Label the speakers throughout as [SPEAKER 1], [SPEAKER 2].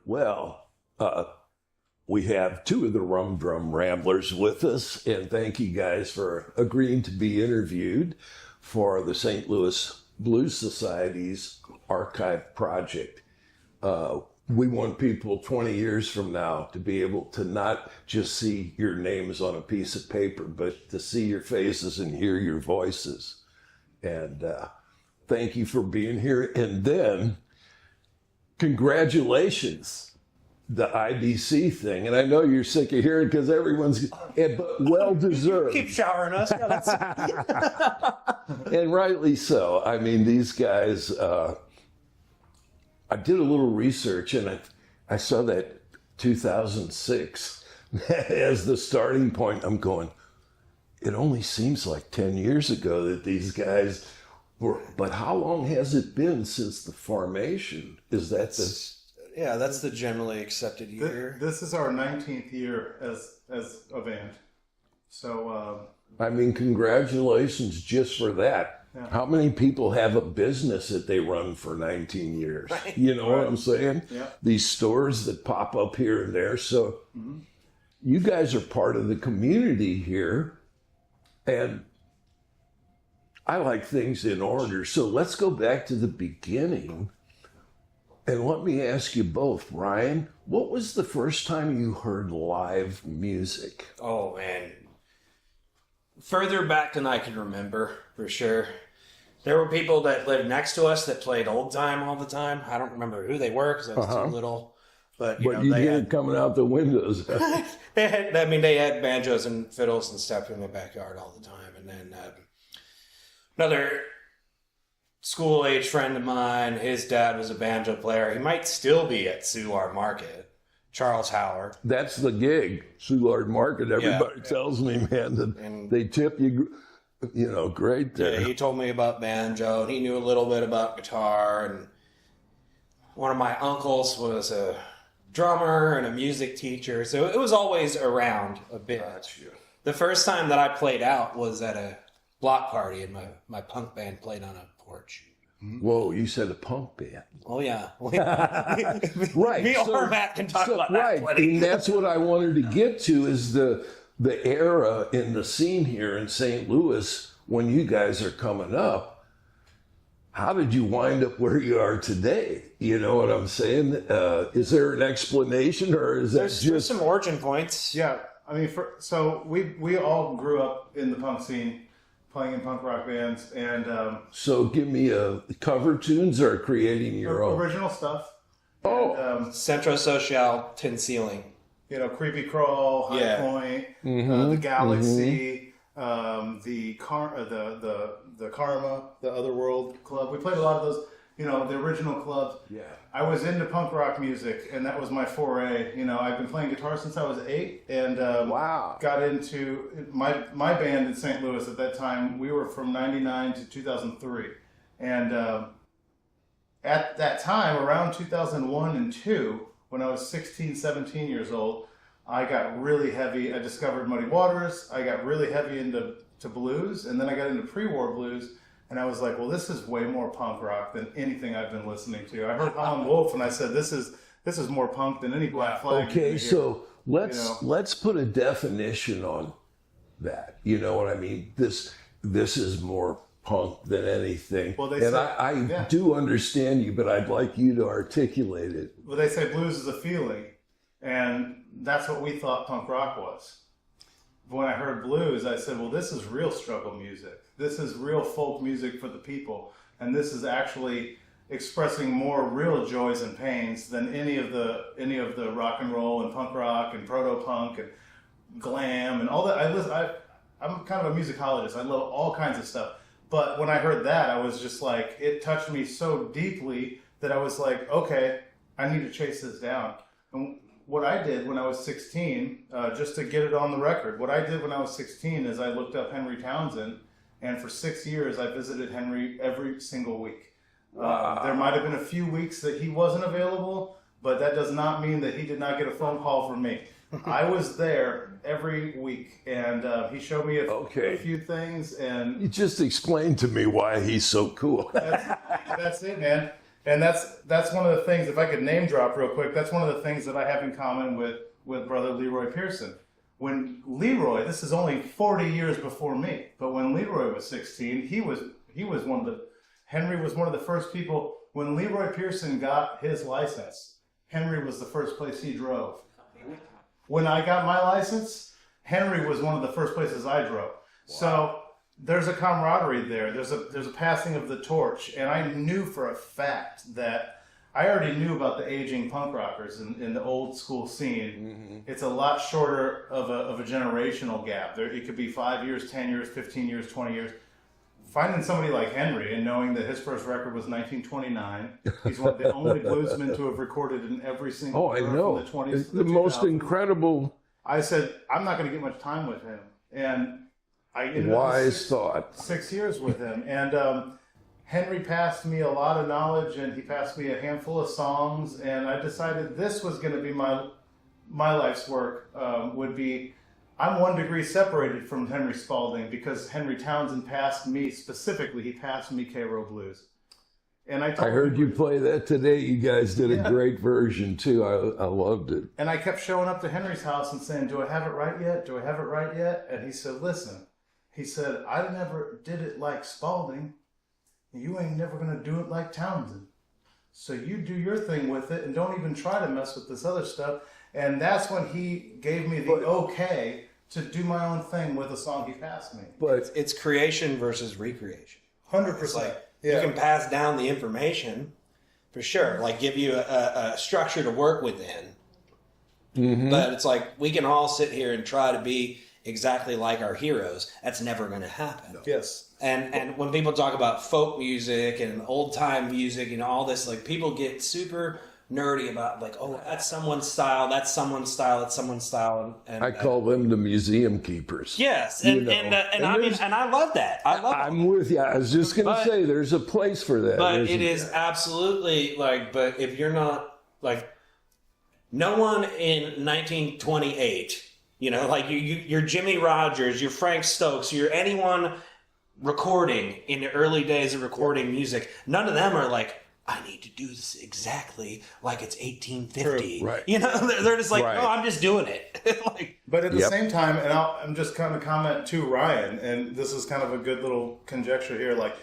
[SPEAKER 1] Well, we have two of the Rum Drum Ramblers with us, and thank you guys for agreeing to be interviewed for the St. Louis Blues Society's archive project. We want people 20 years from now to be able to not just see your names on a piece of paper, but to see your faces and hear your voices. And thank you for being here. And then, congratulations, the IBC thing. And I know you're sick of hearing because everyone's, but well-deserved.
[SPEAKER 2] Keep showering us.
[SPEAKER 1] And rightly so. I mean, these guys, I did a little research and I saw that 2006 as the starting point. I'm going, it only seems like 10 years ago that these guys were, but how long has it been since the formation? Is that the...
[SPEAKER 2] Yeah, that's the generally accepted year.
[SPEAKER 3] This is our 19th year as a band. So,
[SPEAKER 1] I mean, congratulations just for that.
[SPEAKER 3] Yeah.
[SPEAKER 1] How many people have a business that they run for 19 years?
[SPEAKER 2] Right.
[SPEAKER 1] You know what I'm saying?
[SPEAKER 3] Yeah.
[SPEAKER 1] These stores that pop up here and there. So you guys are part of the community here. And I like things in order. So let's go back to the beginning. And let me ask you both, Ryan, what was the first time you heard live music?
[SPEAKER 2] Oh, man. Further back than I can remember, for sure. There were people that lived next to us that played old time all the time. I don't remember who they were because I was too little. But
[SPEAKER 1] You get it coming out the windows.
[SPEAKER 2] they had banjos and fiddles and stuff in the backyard all the time. And then another school-age friend of mine, his dad was a banjo player. He might still be at Soulard Market. Charles Howard.
[SPEAKER 1] That's the gig, Soulard Market. Everybody tells me, man, that they tip you, great there.
[SPEAKER 2] Yeah, he told me about banjo, and he knew a little bit about guitar. And one of my uncles was a drummer and a music teacher, so it was always around a bit. The first time that I played out was at a block party, and my punk band played on a porch.
[SPEAKER 1] Whoa, you said a punk band.
[SPEAKER 2] Oh, yeah.
[SPEAKER 1] Right.
[SPEAKER 2] Me or Matt can talk about that.
[SPEAKER 1] Right, and that's what I wanted to get to is the era in the scene here in St. Louis when you guys are coming up. How did you wind up where you are today? You know what I'm saying? Is there an explanation or is that
[SPEAKER 2] There's some origin points.
[SPEAKER 3] yeah, I mean, so we all grew up in the punk scene, playing in punk rock bands, and
[SPEAKER 1] So give me cover tunes or creating your own?
[SPEAKER 3] original stuff.
[SPEAKER 1] Oh.
[SPEAKER 3] And,
[SPEAKER 2] Centro Social, Tin Ceiling.
[SPEAKER 3] Creepy Crawl, High
[SPEAKER 2] Yeah.
[SPEAKER 3] Point, the Galaxy, the Karma, the Otherworld Club. We played a lot of those, the original clubs.
[SPEAKER 1] Yeah.
[SPEAKER 3] I was into punk rock music, and that was my foray. I've been playing guitar since I was 8, and
[SPEAKER 1] Wow.
[SPEAKER 3] got into my band in St. Louis at that time. We were from 99 to 2003, and at that time, around 2001 and 2, when I was 16, 17 years old, I got really heavy. I discovered Muddy Waters. I got really heavy into blues, and then I got into pre-war blues. And I was like, well, this is way more punk rock than anything I've been listening to. I heard Howlin' Wolf, and I said, this is more punk than any Black Flag.
[SPEAKER 1] Okay, so let's put a definition on that. You know what I mean? This is more punk than anything.
[SPEAKER 3] Well, they
[SPEAKER 1] and
[SPEAKER 3] say,
[SPEAKER 1] I do understand you, but I'd like you to articulate it.
[SPEAKER 3] Well, they say blues is a feeling, and that's what we thought punk rock was. When I heard blues, I said, well, this is real struggle music. This is real folk music for the people. And this is actually expressing more real joys and pains than any of the rock and roll and punk rock and proto-punk and glam and all that. I'm kind of a musicologist. I love all kinds of stuff. But when I heard that, I was just like, it touched me so deeply that I was like, okay, I need to chase this down. And what I did when I was 16, just to get it on the record, what I did when I was 16 is I looked up Henry Townsend, and for 6 years I visited Henry every single week. There might have been a few weeks that he wasn't available, but that does not mean that he did not get a phone call from me. I was there every week, and he showed me a few things. And
[SPEAKER 1] you just explained to me why he's so cool.
[SPEAKER 3] that's it, man. And that's one of the things, if I could name drop real quick, that's one of the things that I have in common with brother Leroy Pearson. When Leroy, this is only 40 years before me, but when Leroy was 16, Henry was one of the first people. When Leroy Pearson got his license, Henry was the first place he drove. When I got my license, Henry was one of the first places I drove. Wow. So there's a camaraderie there. There's a passing of the torch. And I knew for a fact that I already knew about the aging punk rockers in the old school scene. Mm-hmm. It's a lot shorter of a generational gap. It could be 5 years, 10 years, 15 years, 20 years. Finding somebody like Henry and knowing that his first record was 1929, he's one of the only bluesmen to have recorded in every single era from the 20s
[SPEAKER 1] it's
[SPEAKER 3] to the
[SPEAKER 1] most
[SPEAKER 3] 2000s.
[SPEAKER 1] Incredible.
[SPEAKER 3] I said, I'm not going to get much time with him. And I ended
[SPEAKER 1] wise thought.
[SPEAKER 3] 6 years with him. And Henry passed me a lot of knowledge, and he passed me a handful of songs, and I decided this was going to be my life's work, would be, I'm 1 degree separated from Henry Spalding because Henry Townsend passed me, specifically, he passed me K-Row Blues. And I
[SPEAKER 1] heard you play that today. You guys did a great version, too. I loved it.
[SPEAKER 3] And I kept showing up to Henry's house and saying, do I have it right yet? Do I have it right yet? And he said, listen, he said, I never did it like Spalding. You ain't never going to do it like Townsend. So you do your thing with it and don't even try to mess with this other stuff. And that's when he gave me the okay to do my own thing with a song he passed me.
[SPEAKER 2] But it's creation versus recreation.
[SPEAKER 3] 100%.
[SPEAKER 2] Like, you can pass down the information, for sure. Like, give you a structure to work within. Mm-hmm. But it's like, we can all sit here and try to be exactly like our heroes. That's never going to happen.
[SPEAKER 3] No. Yes.
[SPEAKER 2] And when people talk about folk music and old time music and all this, like, people get super nerdy about, like, oh, that's someone's style, that's someone's style, that's someone's style. And
[SPEAKER 1] I call them the museum keepers.
[SPEAKER 2] Yes, and I mean, and I love that.
[SPEAKER 1] I'm with you. I was just going to say, there's a place for that.
[SPEAKER 2] But it is absolutely like, but if you're not like, no one in 1928, you know, like you're Jimmy Rogers, you're Frank Stokes, you're anyone recording in the early days of recording music, none of them are like, I need to do this exactly like it's 1850.
[SPEAKER 1] True. Right.
[SPEAKER 2] You know, they're just like,
[SPEAKER 1] right.
[SPEAKER 2] No, I'm just doing it. Like,
[SPEAKER 3] but at the same time, and I'm just kind of comment to Ryan, and this is kind of a good little conjecture here. Like,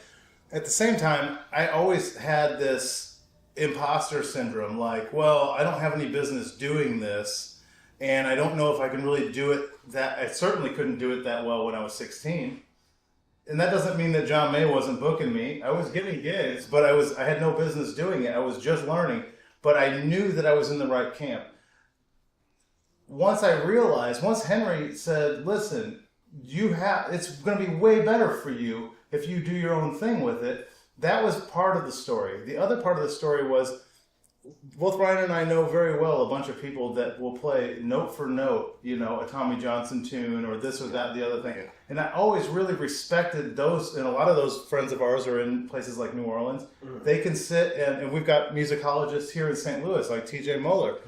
[SPEAKER 3] at the same time, I always had this imposter syndrome. Like, well, I don't have any business doing this, and I don't know if I can really do it. I certainly couldn't do it that well when I was 16. And that doesn't mean that John May wasn't booking me. I was getting gigs, but I had no business doing it. I was just learning. But I knew that I was in the right camp. Once Henry said, listen, it's going to be way better for you if you do your own thing with it. That was part of the story. The other part of the story was, both Ryan and I know very well a bunch of people that will play note for note, you know, a Tommy Johnson tune or this or that, the other thing. And I always really respected those, and a lot of those friends of ours are in places like New Orleans. Mm-hmm. They can sit, and we've got musicologists here in St. Louis, like TJ Moeller,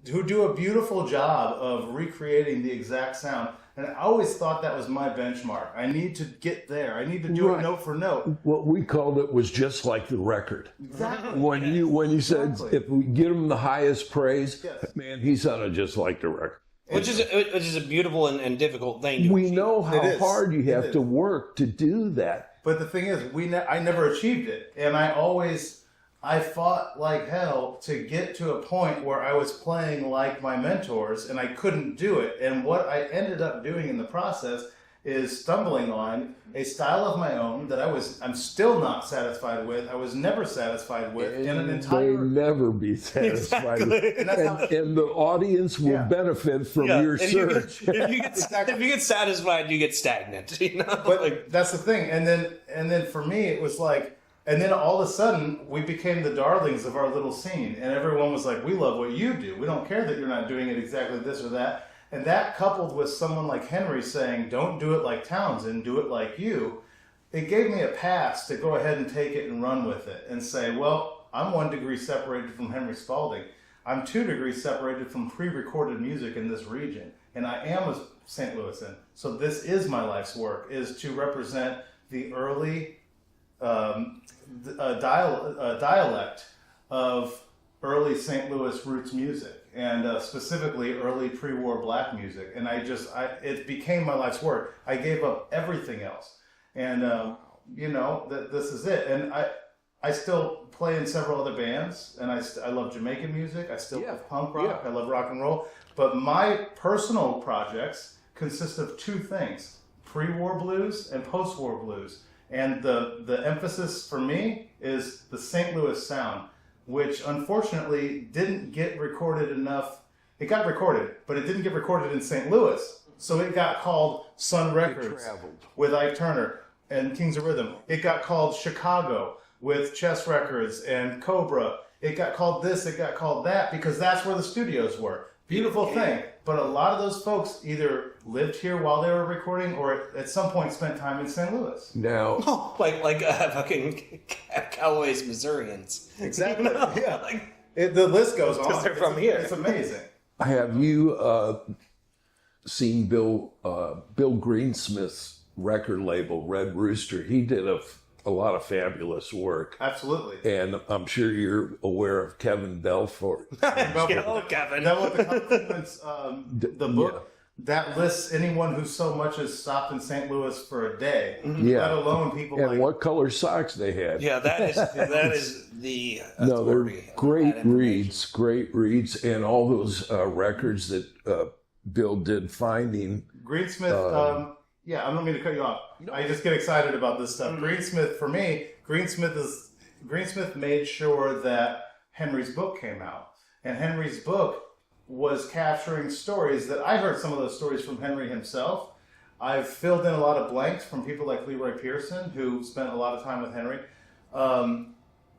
[SPEAKER 3] who do a beautiful job of recreating the exact sound. And I always thought that was my benchmark. I need to get there. I need to do it note for note.
[SPEAKER 1] What we called it was just like the record.
[SPEAKER 3] Exactly.
[SPEAKER 1] When you said, if we give him the highest praise, man, he sounded just like the record.
[SPEAKER 2] Which is a beautiful and difficult thing.
[SPEAKER 1] We know how hard you have to work to do that.
[SPEAKER 3] But the thing is, I never achieved it. And I fought like hell to get to a point where I was playing like my mentors, and I couldn't do it. And what I ended up doing in the process is stumbling on a style of my own that I'm still not satisfied with. I was never satisfied with. And an entire...
[SPEAKER 1] They'll never be satisfied with. And the audience will benefit from your search.
[SPEAKER 2] If you get satisfied, you get stagnant. You know?
[SPEAKER 3] But that's the thing. And then for me, it was like... And then all of a sudden, we became the darlings of our little scene. And everyone was like, we love what you do. We don't care that you're not doing it exactly this or that. And that coupled with someone like Henry saying, don't do it like Townsend, do it like you. It gave me a pass to go ahead and take it and run with it and say, well, I'm 1 degree separated from Henry Spalding. I'm 2 degrees separated from pre-recorded music in this region. And I am a St. Louisan. So this is my life's work, is to represent the early a dialect of early St. Louis roots music, and specifically early pre-war black music. And it became my life's work. I gave up everything else, and this is it. And I still play in several other bands, and I love Jamaican music. I still love punk rock. I love rock and roll. But my personal projects consist of two things: pre-war blues and post-war blues. And the emphasis for me is the St. Louis sound, which unfortunately didn't get recorded enough. It got recorded, but it didn't get recorded in St. Louis. So it got called Sun Records with Ike Turner and Kings of Rhythm. It got called Chicago with Chess Records and Cobra. It got called this, it got called that, because that's where the studios were. Beautiful thing. But a lot of those folks either lived here while they were recording or at some point spent time in St. Louis.
[SPEAKER 1] Now,
[SPEAKER 2] like fucking Callaway's Missourians.
[SPEAKER 3] Exactly. Yeah. The list goes on.
[SPEAKER 2] They're from here.
[SPEAKER 3] It's amazing.
[SPEAKER 1] have you seen Bill Greensmith's record label, Red Rooster? He did a lot of fabulous work.
[SPEAKER 3] Absolutely.
[SPEAKER 1] And I'm sure you're aware of Kevin Belfort.
[SPEAKER 2] Hello, Kevin.
[SPEAKER 3] That was the compliments, the book that lists anyone who so much as stopped in St. Louis for a day, let alone people
[SPEAKER 1] and
[SPEAKER 3] like
[SPEAKER 1] what color socks they had.
[SPEAKER 2] Yeah, that is the
[SPEAKER 1] No, they're
[SPEAKER 2] authority.
[SPEAKER 1] great reads, and all those records that Bill did finding.
[SPEAKER 3] Greensmith. Yeah, I don't mean to cut you off. No. I just get excited about this stuff. Greensmith, for me, Greensmith made sure that Henry's book came out. And Henry's book was capturing stories that I heard some of those stories from Henry himself. I've filled in a lot of blanks from people like Leroy Pearson, who spent a lot of time with Henry.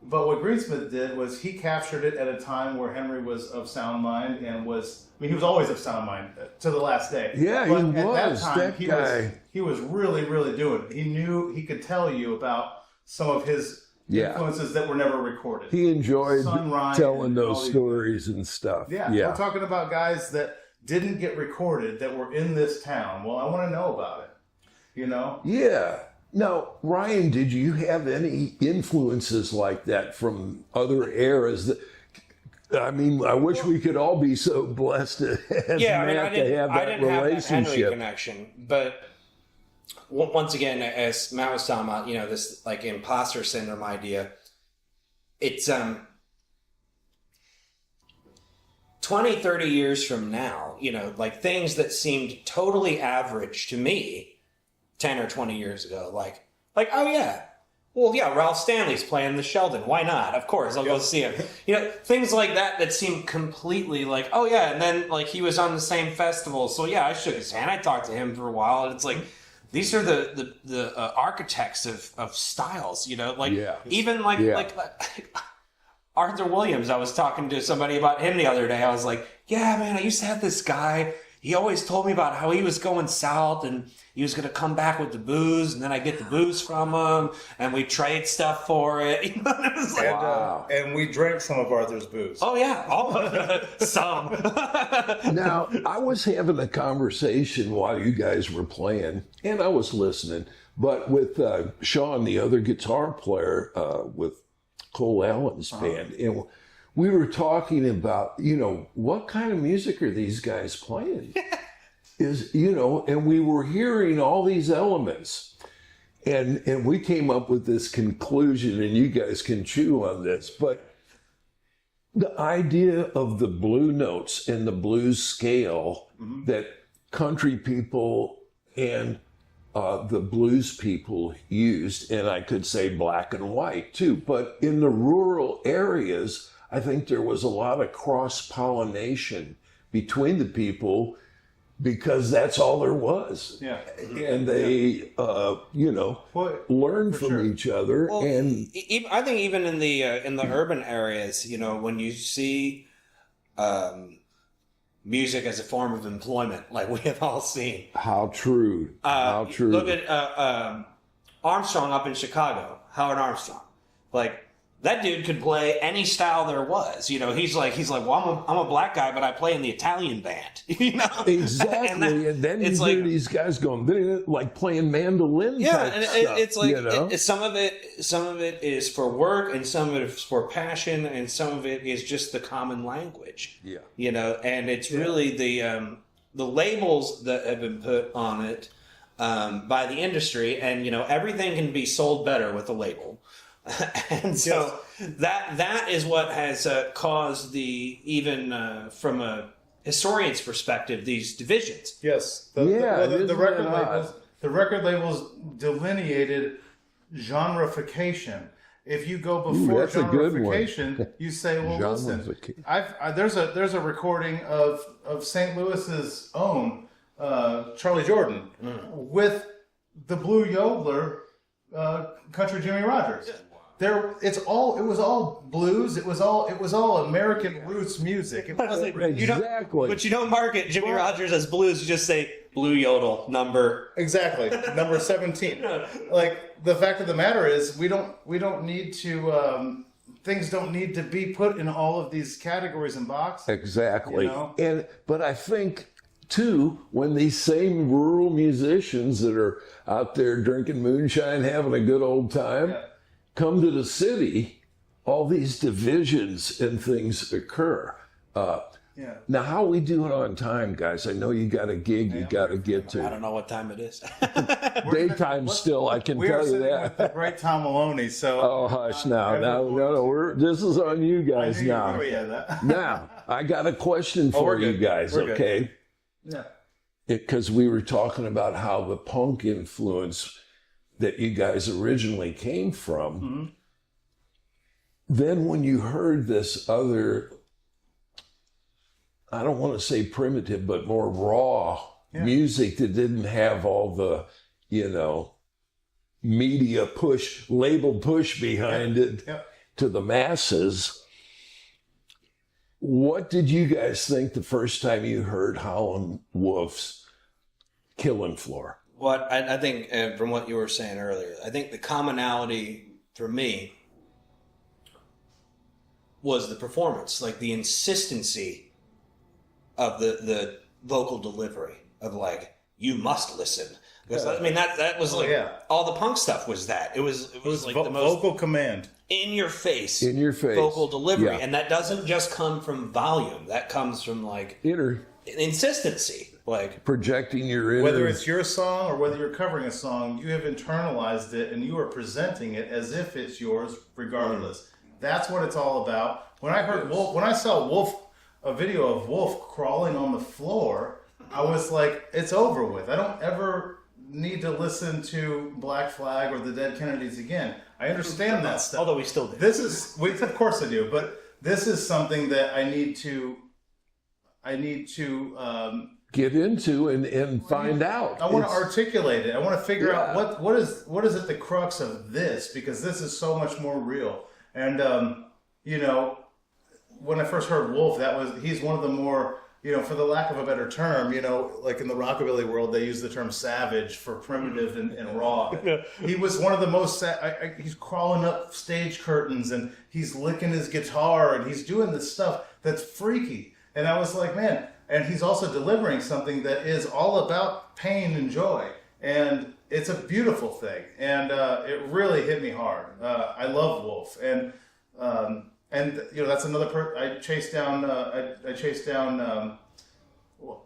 [SPEAKER 3] But what Greensmith did was he captured it at a time where Henry was of sound mind and he was always of sound mind to the last day.
[SPEAKER 1] Yeah,
[SPEAKER 3] but
[SPEAKER 1] he was.
[SPEAKER 3] That time, he was really, really doing it. He could tell you about some of his influences that were never recorded.
[SPEAKER 1] He enjoyed telling those stories and stuff.
[SPEAKER 3] Yeah, we're talking about guys that didn't get recorded that were in this town. Well, I want to know about it, you know?
[SPEAKER 1] Yeah. Now, Ryan, did you have any influences like that from other eras? I mean, I wish we could all be so blessed as Matt to have that relationship.
[SPEAKER 2] Have that Henry connection, but once again, as Matt was talking about, this like imposter syndrome idea, it's 20, 30 years from now, like things that seemed totally average to me 10 or 20 years ago, like, oh yeah, well, yeah, Ralph Stanley's playing the Sheldon. Why not? Of course, I'll go see him. Things like that seem completely like, oh yeah, and then like he was on the same festival, so yeah, I shook his hand. I talked to him for a while, and it's like these are the architects of styles, even like Arthur Williams. I was talking to somebody about him the other day. I was like, yeah, man, I used to have this guy. He always told me about how he was going south and he was going to come back with the booze, and then I get the booze from him, and we trade stuff for it. It was like,
[SPEAKER 3] wow. And we drank some of Arthur's booze.
[SPEAKER 2] Oh yeah, some.
[SPEAKER 1] Now, I was having a conversation while you guys were playing, and I was listening, but with Sean, the other guitar player with Cole Allen's band, and we were talking about, what kind of music are these guys playing? And we were hearing all these elements, and we came up with this conclusion, and you guys can chew on this, but the idea of the blue notes and the blues scale that country people and the blues people used, and I could say black and white too, but in the rural areas, I think there was a lot of cross-pollination between the people because that's all there was.
[SPEAKER 3] Yeah.
[SPEAKER 1] And they, learned from each other.
[SPEAKER 2] Well,
[SPEAKER 1] and
[SPEAKER 2] I think even in the urban areas, when you see music as a form of employment, like we have all seen.
[SPEAKER 1] How true. How true.
[SPEAKER 2] Look at Armstrong up in Chicago, Howard Armstrong. Like, that dude could play any style there was. You know, he's like, well, I'm a black guy, but I play in the Italian band. You know,
[SPEAKER 1] Exactly. And then you hear these guys going, they're like playing mandolin.
[SPEAKER 2] Yeah,
[SPEAKER 1] type
[SPEAKER 2] and
[SPEAKER 1] stuff,
[SPEAKER 2] it's like
[SPEAKER 1] you know?
[SPEAKER 2] some of it is for work, and some of it is for passion, and some of it is just the common language.
[SPEAKER 1] Yeah.
[SPEAKER 2] You know, and it's really the labels that have been put on it by the industry, and you know, everything can be sold better with a label. And so that is what has caused from a historian's perspective, these divisions.
[SPEAKER 3] Yes. The record labels delineated genreification. If you go before genreification, you say, well, listen, there's a recording of St. Louis's own Charlie Jordan with the Blue Yodeler, Country Jimmy Rogers. It was all blues. It was all American roots music. It wasn't,
[SPEAKER 1] exactly.
[SPEAKER 2] But you don't market Jimmy Rogers as blues. You just say Blue Yodel number.
[SPEAKER 3] Exactly, number 17. Like, the fact of the matter is, we don't need to. Things don't need to be put in all of these categories and boxes.
[SPEAKER 1] Exactly.
[SPEAKER 3] You know?
[SPEAKER 1] But I think too, when these same rural musicians that are out there drinking moonshine, having a good old time, come to the city, all these divisions and things occur. Now, how we do it on time, guys? I know you got a gig you got to get to.
[SPEAKER 2] I don't know what time it is.
[SPEAKER 1] Daytime still, I can tell you that.
[SPEAKER 3] With the great Tom Maloney. So.
[SPEAKER 1] Oh, hush now. No, this is on you guys now. Now, I got a question for you guys, okay?
[SPEAKER 3] Yeah.
[SPEAKER 1] Because we were talking about how the punk influence that you guys originally came from. Then when you heard this other, I don't want to say primitive, but more raw music that didn't have all the, media push, label push behind it to the masses. What did you guys think the first time you heard Howlin' Wolf's Killing Floor?
[SPEAKER 2] What I think, from what you were saying earlier, I think the commonality for me was the performance, like the insistency of the vocal delivery of like, you must listen. Because I mean that was like all the punk stuff was that. It was like the most
[SPEAKER 3] vocal command.
[SPEAKER 2] In your face
[SPEAKER 1] vocal
[SPEAKER 2] delivery. And that doesn't just come from volume. That comes from like insistency. Like
[SPEAKER 1] projecting your inner...
[SPEAKER 3] Whether it's your song or whether you're covering a song, you have internalized it and you are presenting it as if it's yours regardless. That's what it's all about. When I heard when I saw a video of Wolf crawling on the floor, I was like, it's over with. I don't ever need to listen to Black Flag or the Dead Kennedys again. I understand that stuff.
[SPEAKER 2] Although we still do.
[SPEAKER 3] Of course I do, but this is something that I need to
[SPEAKER 1] get into and find out.
[SPEAKER 3] I want to articulate it. I want to figure out what is at the crux of this, because this is so much more real. And when I first heard Wolf, he's one of the more, for the lack of a better term, like in the rockabilly world, they use the term savage for primitive and raw. He was one of the most, he's crawling up stage curtains and he's licking his guitar and he's doing this stuff that's freaky. And I was like, man, and he's also delivering something that is all about pain and joy. And it's a beautiful thing. And it really hit me hard. I love Wolf. And that's another I chased down.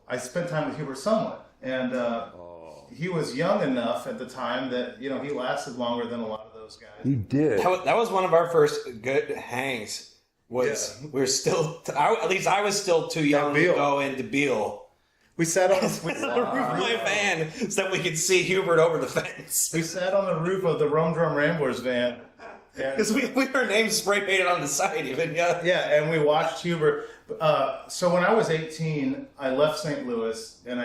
[SPEAKER 3] I spent time with Hubert Sumlin, and he was young enough at the time that he lasted longer than a lot of those guys.
[SPEAKER 1] He did.
[SPEAKER 2] That was one of our first good hangs. We're still, at least I was still too young to go into Beale.
[SPEAKER 3] We sat on
[SPEAKER 2] the roof of my van so that we could see Hubert over the fence.
[SPEAKER 3] We sat on the roof of the Rum Drum Ramblers van.
[SPEAKER 2] Because we were names spray painted on the side even,
[SPEAKER 3] Yeah, and we watched Hubert. So when I was 18, I left St. Louis, and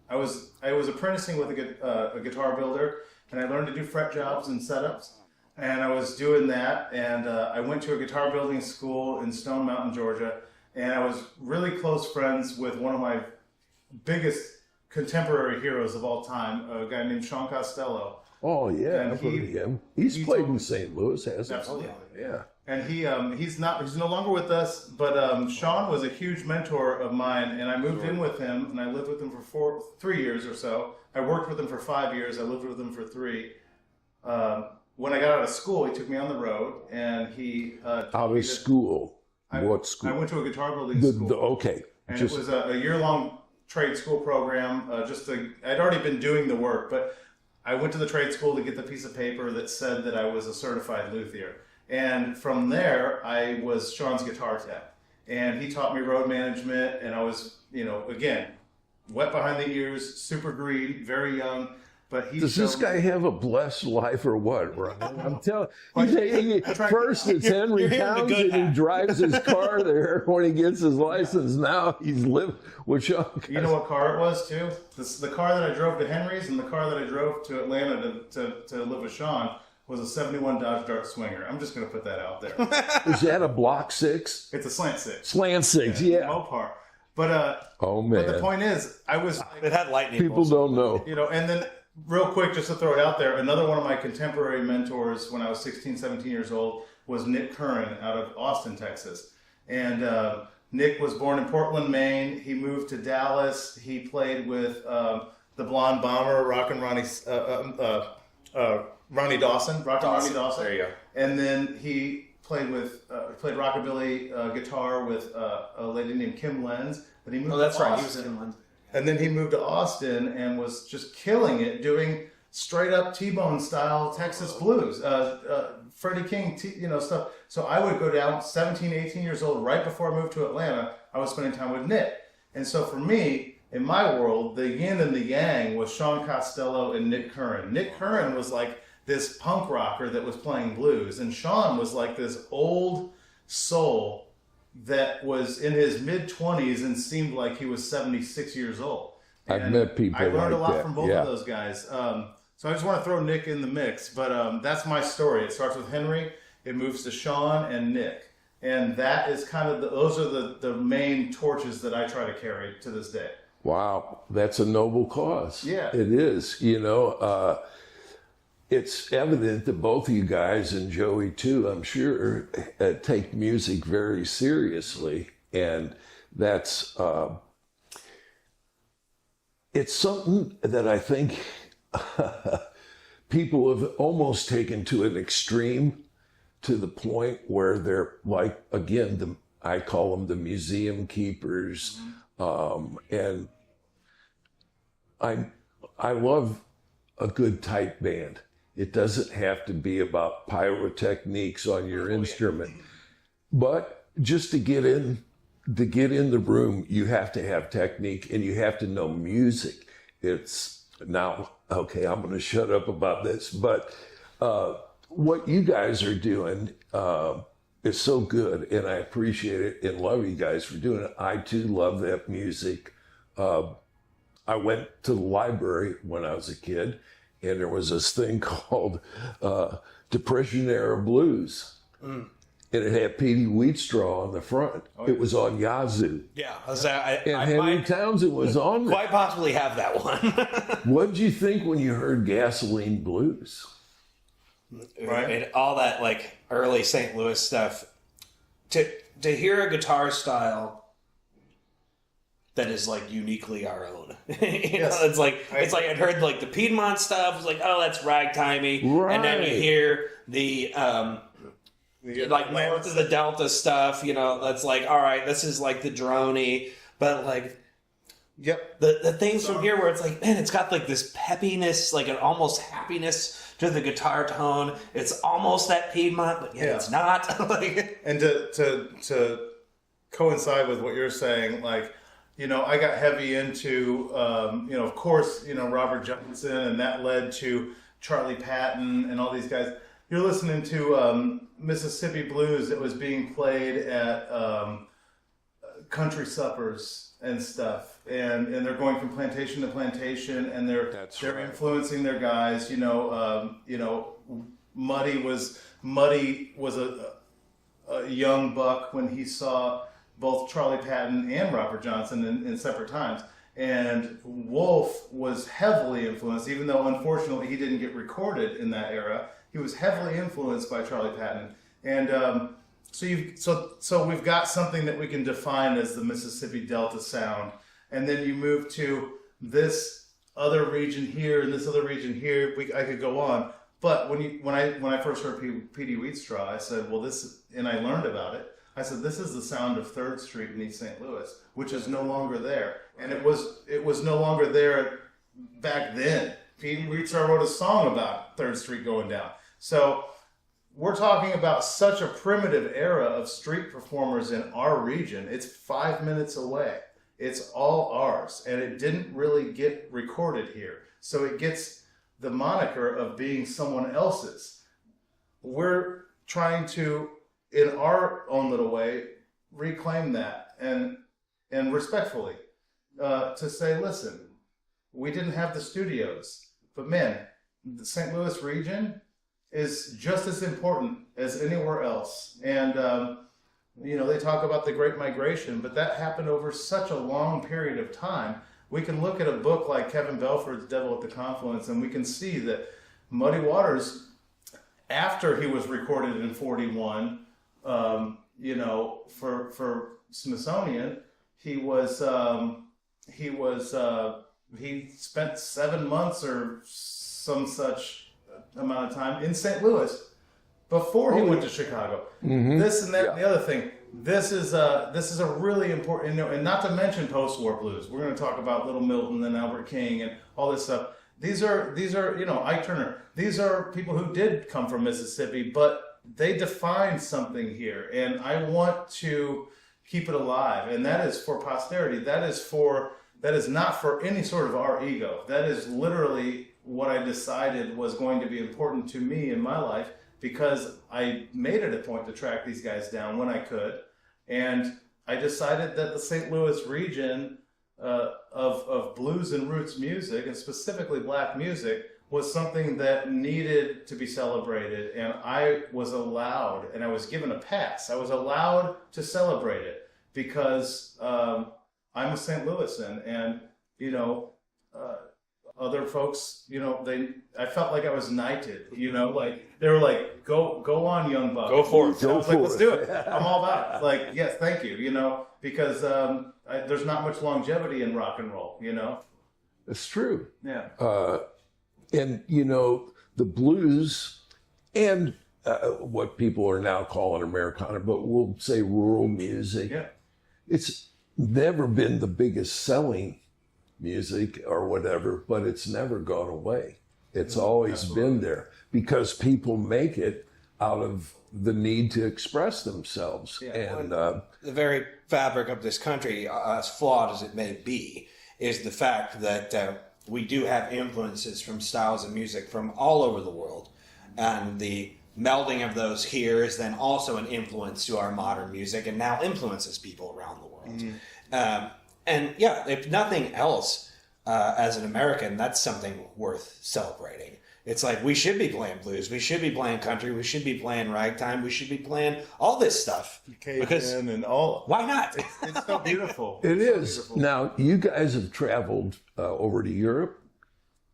[SPEAKER 3] I was apprenticing with a guitar builder, and I learned to do fret jobs and setups. And I was doing that, and I went to a guitar building school in Stone Mountain, Georgia, and I was really close friends with one of my biggest contemporary heroes of all time, a guy named Sean Costello.
[SPEAKER 1] Oh, yeah, I've heard of him. He's played in St. Louis, hasn't he?
[SPEAKER 3] Absolutely.
[SPEAKER 1] Yeah.
[SPEAKER 3] And he's no longer with us, but Sean was a huge mentor of mine, and I moved in with him, and I lived with him for 3 years or so. I worked with him for 5 years. I lived with him for 3. When I got out of school, he took me on the road, and he
[SPEAKER 1] Out of school? What school?
[SPEAKER 3] I went to a guitar building school.
[SPEAKER 1] Okay.
[SPEAKER 3] And it was a year-long trade school program. I'd already been doing the work, but I went to the trade school to get the piece of paper that said that I was a certified luthier. And from there, I was Sean's guitar tech. And he taught me road management, and I was, again, wet behind the ears, super green, very young. But
[SPEAKER 1] does this guy have a blessed life or what, Ryan? I'm telling you, first it's Henry Townsend who drives his car there when he gets his license. Now he's lived with Sean.
[SPEAKER 3] You know what car it was, too? The car that I drove to Henry's and the car that I drove to Atlanta to live with Sean was a 71 Dodge Dart Swinger. I'm just going to put that out there.
[SPEAKER 1] Is that a block 6?
[SPEAKER 3] It's a slant 6.
[SPEAKER 1] Slant 6, yeah.
[SPEAKER 3] Mopar. But,
[SPEAKER 1] oh, man.
[SPEAKER 3] But the point is,
[SPEAKER 2] it had lightning
[SPEAKER 1] People don't know.
[SPEAKER 3] And then real quick, just to throw it out there, another one of my contemporary mentors when I was 16, 17 years old was Nick Curran out of Austin, Texas. And Nick was born in Portland, Maine. He moved to Dallas. He played with the Blonde Bomber, Rockin' Ronnie Dawson. Ronnie Dawson.
[SPEAKER 2] There you go.
[SPEAKER 3] And then he played rockabilly guitar with a lady named Kim Lenz. Then he moved
[SPEAKER 2] that's
[SPEAKER 3] to
[SPEAKER 2] right.
[SPEAKER 3] Austin.
[SPEAKER 2] He was in London.
[SPEAKER 3] And then he moved to Austin and was just killing it, doing straight up T-Bone style Texas blues, Freddie King, stuff. So I would go down 17, 18 years old, right before I moved to Atlanta, I was spending time with Nick. And so for me, in my world, the yin and the yang was Sean Costello and Nick Curran. Nick Curran was like this punk rocker that was playing blues, and Sean was like this old soul that was in his mid-20s and seemed like he was 76 years old. And
[SPEAKER 1] I've met people
[SPEAKER 3] I learned
[SPEAKER 1] like
[SPEAKER 3] a lot
[SPEAKER 1] that.
[SPEAKER 3] from both of those guys. So I just want to throw Nick in the mix. But that's my story. It starts with Henry. It moves to Sean and Nick. And that is kind of those are the main torches that I try to carry to this day.
[SPEAKER 1] Wow, that's a noble cause.
[SPEAKER 3] Yeah.
[SPEAKER 1] It is. It's evident that both of you guys, and Joey too, I'm sure, take music very seriously. And that's, it's something that I think people have almost taken to an extreme, to the point where they're like, again, I call them the museum keepers. And I love a good tight band. It doesn't have to be about pyrotechniques on your instrument, but just to get in the room, you have to have technique and you have to know music. It's now, okay, I'm going to shut up about this, but what you guys are doing is so good, and I appreciate it and love you guys for doing it. I too love that music. I went to the library when I was a kid, and there was this thing called Depression Era Blues. And it had Petey Wheatstraw on the front. Oh, yeah. It was on Yazoo.
[SPEAKER 2] Yeah.
[SPEAKER 1] And Henry Townsend was on there.
[SPEAKER 2] Quite possibly have that one.
[SPEAKER 1] What did you think when you heard Gasoline Blues?
[SPEAKER 2] Right. And all that like early St. Louis stuff. To hear a guitar style that is like uniquely our own. It's like I'd heard like the Piedmont stuff. It was like, oh, that's ragtimey.
[SPEAKER 1] Right.
[SPEAKER 2] And then you hear the like north of the Delta stuff. That's like, all right, this is like the droney, but like.
[SPEAKER 3] Yep.
[SPEAKER 2] The things from here where it's like, man, it's got like this peppiness, like an almost happiness to the guitar tone. It's almost that Piedmont, but yet it's not.
[SPEAKER 3] And to coincide with what you're saying, like, I got heavy into, of course, Robert Johnson, and that led to Charlie Patton and all these guys. You're listening to Mississippi blues that was being played at country suppers and stuff, and they're going from plantation to plantation, and they're influencing their guys. Muddy was a young buck when he saw both Charlie Patton and Robert Johnson in separate times, and Wolf was heavily influenced, even though unfortunately he didn't get recorded in that era. He was heavily influenced by Charlie Patton, And so we've got something that we can define as the Mississippi Delta sound, and then you move to this other region here and this other region here. I could go on, but when I first heard P.D. Wheatstraw, I said, well, and I learned about it. I said, this is the sound of 3rd Street in East St. Louis, which is no longer there, and it was no longer there back then. P.D. Wheatstraw wrote a song about 3rd Street going down. So we're talking about such a primitive era of street performers in our region. It's 5 minutes away. It's all ours, and it didn't really get recorded here. So it gets the moniker of being someone else's. We're trying to, in our own little way, reclaim that and respectfully to say, listen, we didn't have the studios, but man, the St. Louis region is just as important as anywhere else. And, they talk about the Great Migration, but that happened over such a long period of time. We can look at a book like Kevin Belford's Devil at the Confluence, and we can see that Muddy Waters, after he was recorded in 41, for Smithsonian, he spent 7 months or some such amount of time in St. Louis before he went to Chicago. Mm-hmm. This and that and the other thing. This is a really important, and not to mention post-war blues. We're going to talk about Little Milton and Albert King and all this stuff. These are Ike Turner. These are people who did come from Mississippi, but they defined something here, and I want to keep it alive. And that is for posterity. That is not for any sort of our ego. That is literally what I decided was going to be important to me in my life, because I made it a point to track these guys down when I could. And I decided that the St. Louis region of blues and roots music, and specifically black music, was something that needed to be celebrated. And I was allowed, and I was given a pass. I was allowed to celebrate it because I'm a St. Louisan, and other folks, I felt like I was knighted, like they were like, go on, young buck.
[SPEAKER 2] Go for it.
[SPEAKER 3] I was like, let's do it. I'm all about it. Like, yes, thank you, because there's not much longevity in rock and roll,
[SPEAKER 1] It's true.
[SPEAKER 3] Yeah.
[SPEAKER 1] And, the blues and what people are now calling Americana, but we'll say rural music.
[SPEAKER 3] Yeah.
[SPEAKER 1] It's never been the biggest selling music or whatever, but it's never gone away. It's always been there because people make it out of the need to express themselves.
[SPEAKER 2] Yeah.
[SPEAKER 1] And
[SPEAKER 2] the very fabric of this country, as flawed as it may be, is the fact that we do have influences from styles of music from all over the world. And the melding of those here is then also an influence to our modern music and now influences people around the world. Mm-hmm. And yeah, if nothing else, as an American, that's something worth celebrating. It's like we should be playing blues, we should be playing country, we should be playing ragtime, we should be playing all this stuff. Because
[SPEAKER 3] and all.
[SPEAKER 2] Why not?
[SPEAKER 3] It's so beautiful.
[SPEAKER 1] it is.
[SPEAKER 3] Beautiful.
[SPEAKER 1] Now, you guys have traveled over to Europe.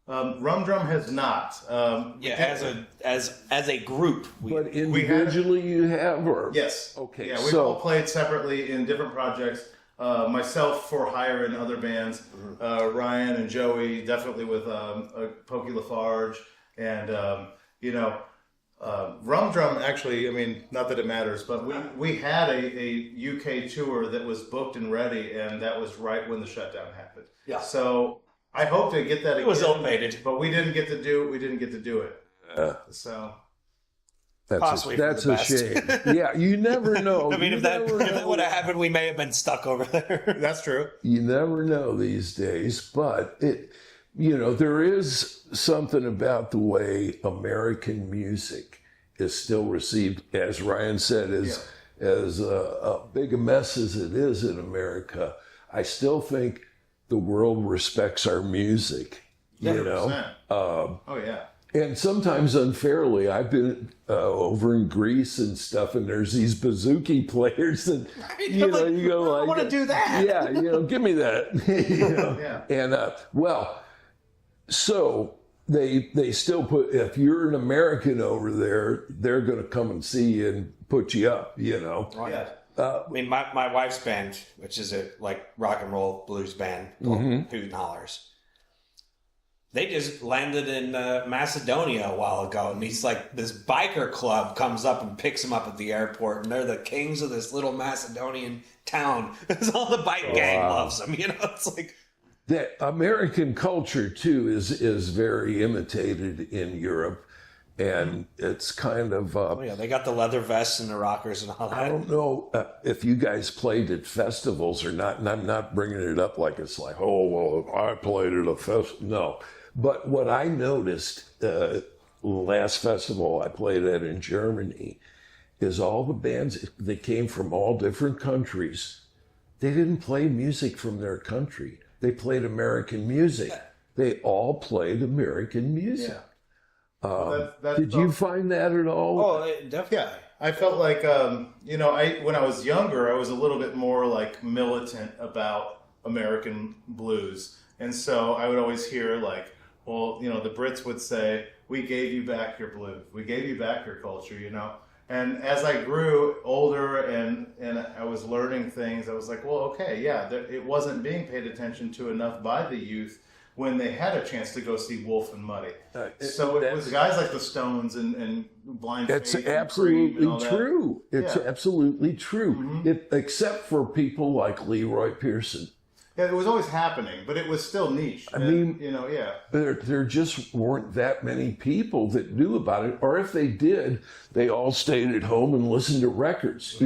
[SPEAKER 3] Rum Drum has not.
[SPEAKER 2] As a group,
[SPEAKER 1] But individually you have? Or?
[SPEAKER 3] Yes.
[SPEAKER 1] Okay.
[SPEAKER 3] Yeah, we've all played separately in different projects. Myself for hire in other bands. Ryan and Joey definitely with Pokey Lafarge. And, Rum Drum, actually, not that it matters, but we had a UK tour that was booked and ready, and that was right when the shutdown happened.
[SPEAKER 2] Yeah.
[SPEAKER 3] So I hope to get that again.
[SPEAKER 2] It was ill-fated.
[SPEAKER 3] But we didn't get to do it. So...
[SPEAKER 1] That's a shame. Yeah, you never know.
[SPEAKER 2] if that would have happened, we may have been stuck over there.
[SPEAKER 3] That's true.
[SPEAKER 1] You never know these days, but there is something about the way American music is still received, as Ryan said, as a big a mess as it is in America. I still think the world respects our music.
[SPEAKER 3] Oh yeah.
[SPEAKER 1] And sometimes unfairly, I've been over in Greece and stuff, and there's these bouzouki players, and you go like,
[SPEAKER 2] I want to do that.
[SPEAKER 1] Yeah, give me that.
[SPEAKER 3] Yeah.
[SPEAKER 1] And so they still put, if you're an American over there, they're going to come and see you and put you up, you know.
[SPEAKER 2] Oh, yeah.
[SPEAKER 1] Uh,
[SPEAKER 2] I mean, my wife's band, which is a rock and roll blues band called Hoot and Hollers, they just landed in Macedonia a while ago, and he's like, this biker club comes up and picks them up at the airport, and they're the kings of this little Macedonian town because all the bike gang loves them. You know, it's like
[SPEAKER 1] that American culture too is very imitated in Europe, and it's kind of.
[SPEAKER 2] oh yeah, they got the leather vests and the rockers and all that.
[SPEAKER 1] I don't know if you guys played at festivals or not, and I'm not bringing it up like it's like, oh well, I played at a festival. No, but what I noticed last festival I played at in Germany is all the bands that came from all different countries. They didn't play music from their country. They played American music. They all played American music.
[SPEAKER 3] Yeah. That
[SPEAKER 1] Did you find that at all?
[SPEAKER 2] Oh, definitely.
[SPEAKER 3] Yeah, I felt like when I was younger, I was a little bit more like militant about American blues, and so I would always hear like, well, the Brits would say, "We gave you back your blues. We gave you back your culture," And as I grew older and I was learning things, I was like, well, okay, yeah, it wasn't being paid attention to enough by the youth when they had a chance to go see Wolf and Muddy. So it was guys like the Stones and Blind
[SPEAKER 1] It's
[SPEAKER 3] Faith and
[SPEAKER 1] absolutely
[SPEAKER 3] Creed and all that.
[SPEAKER 1] true. It's
[SPEAKER 3] Yeah.
[SPEAKER 1] absolutely true. Except for people like Leroy Pearson.
[SPEAKER 3] Yeah, it was always happening, but it was still niche.
[SPEAKER 1] I mean,
[SPEAKER 3] yeah.
[SPEAKER 1] There just weren't that many people that knew about it, or if they did, they all stayed at home and listened to records.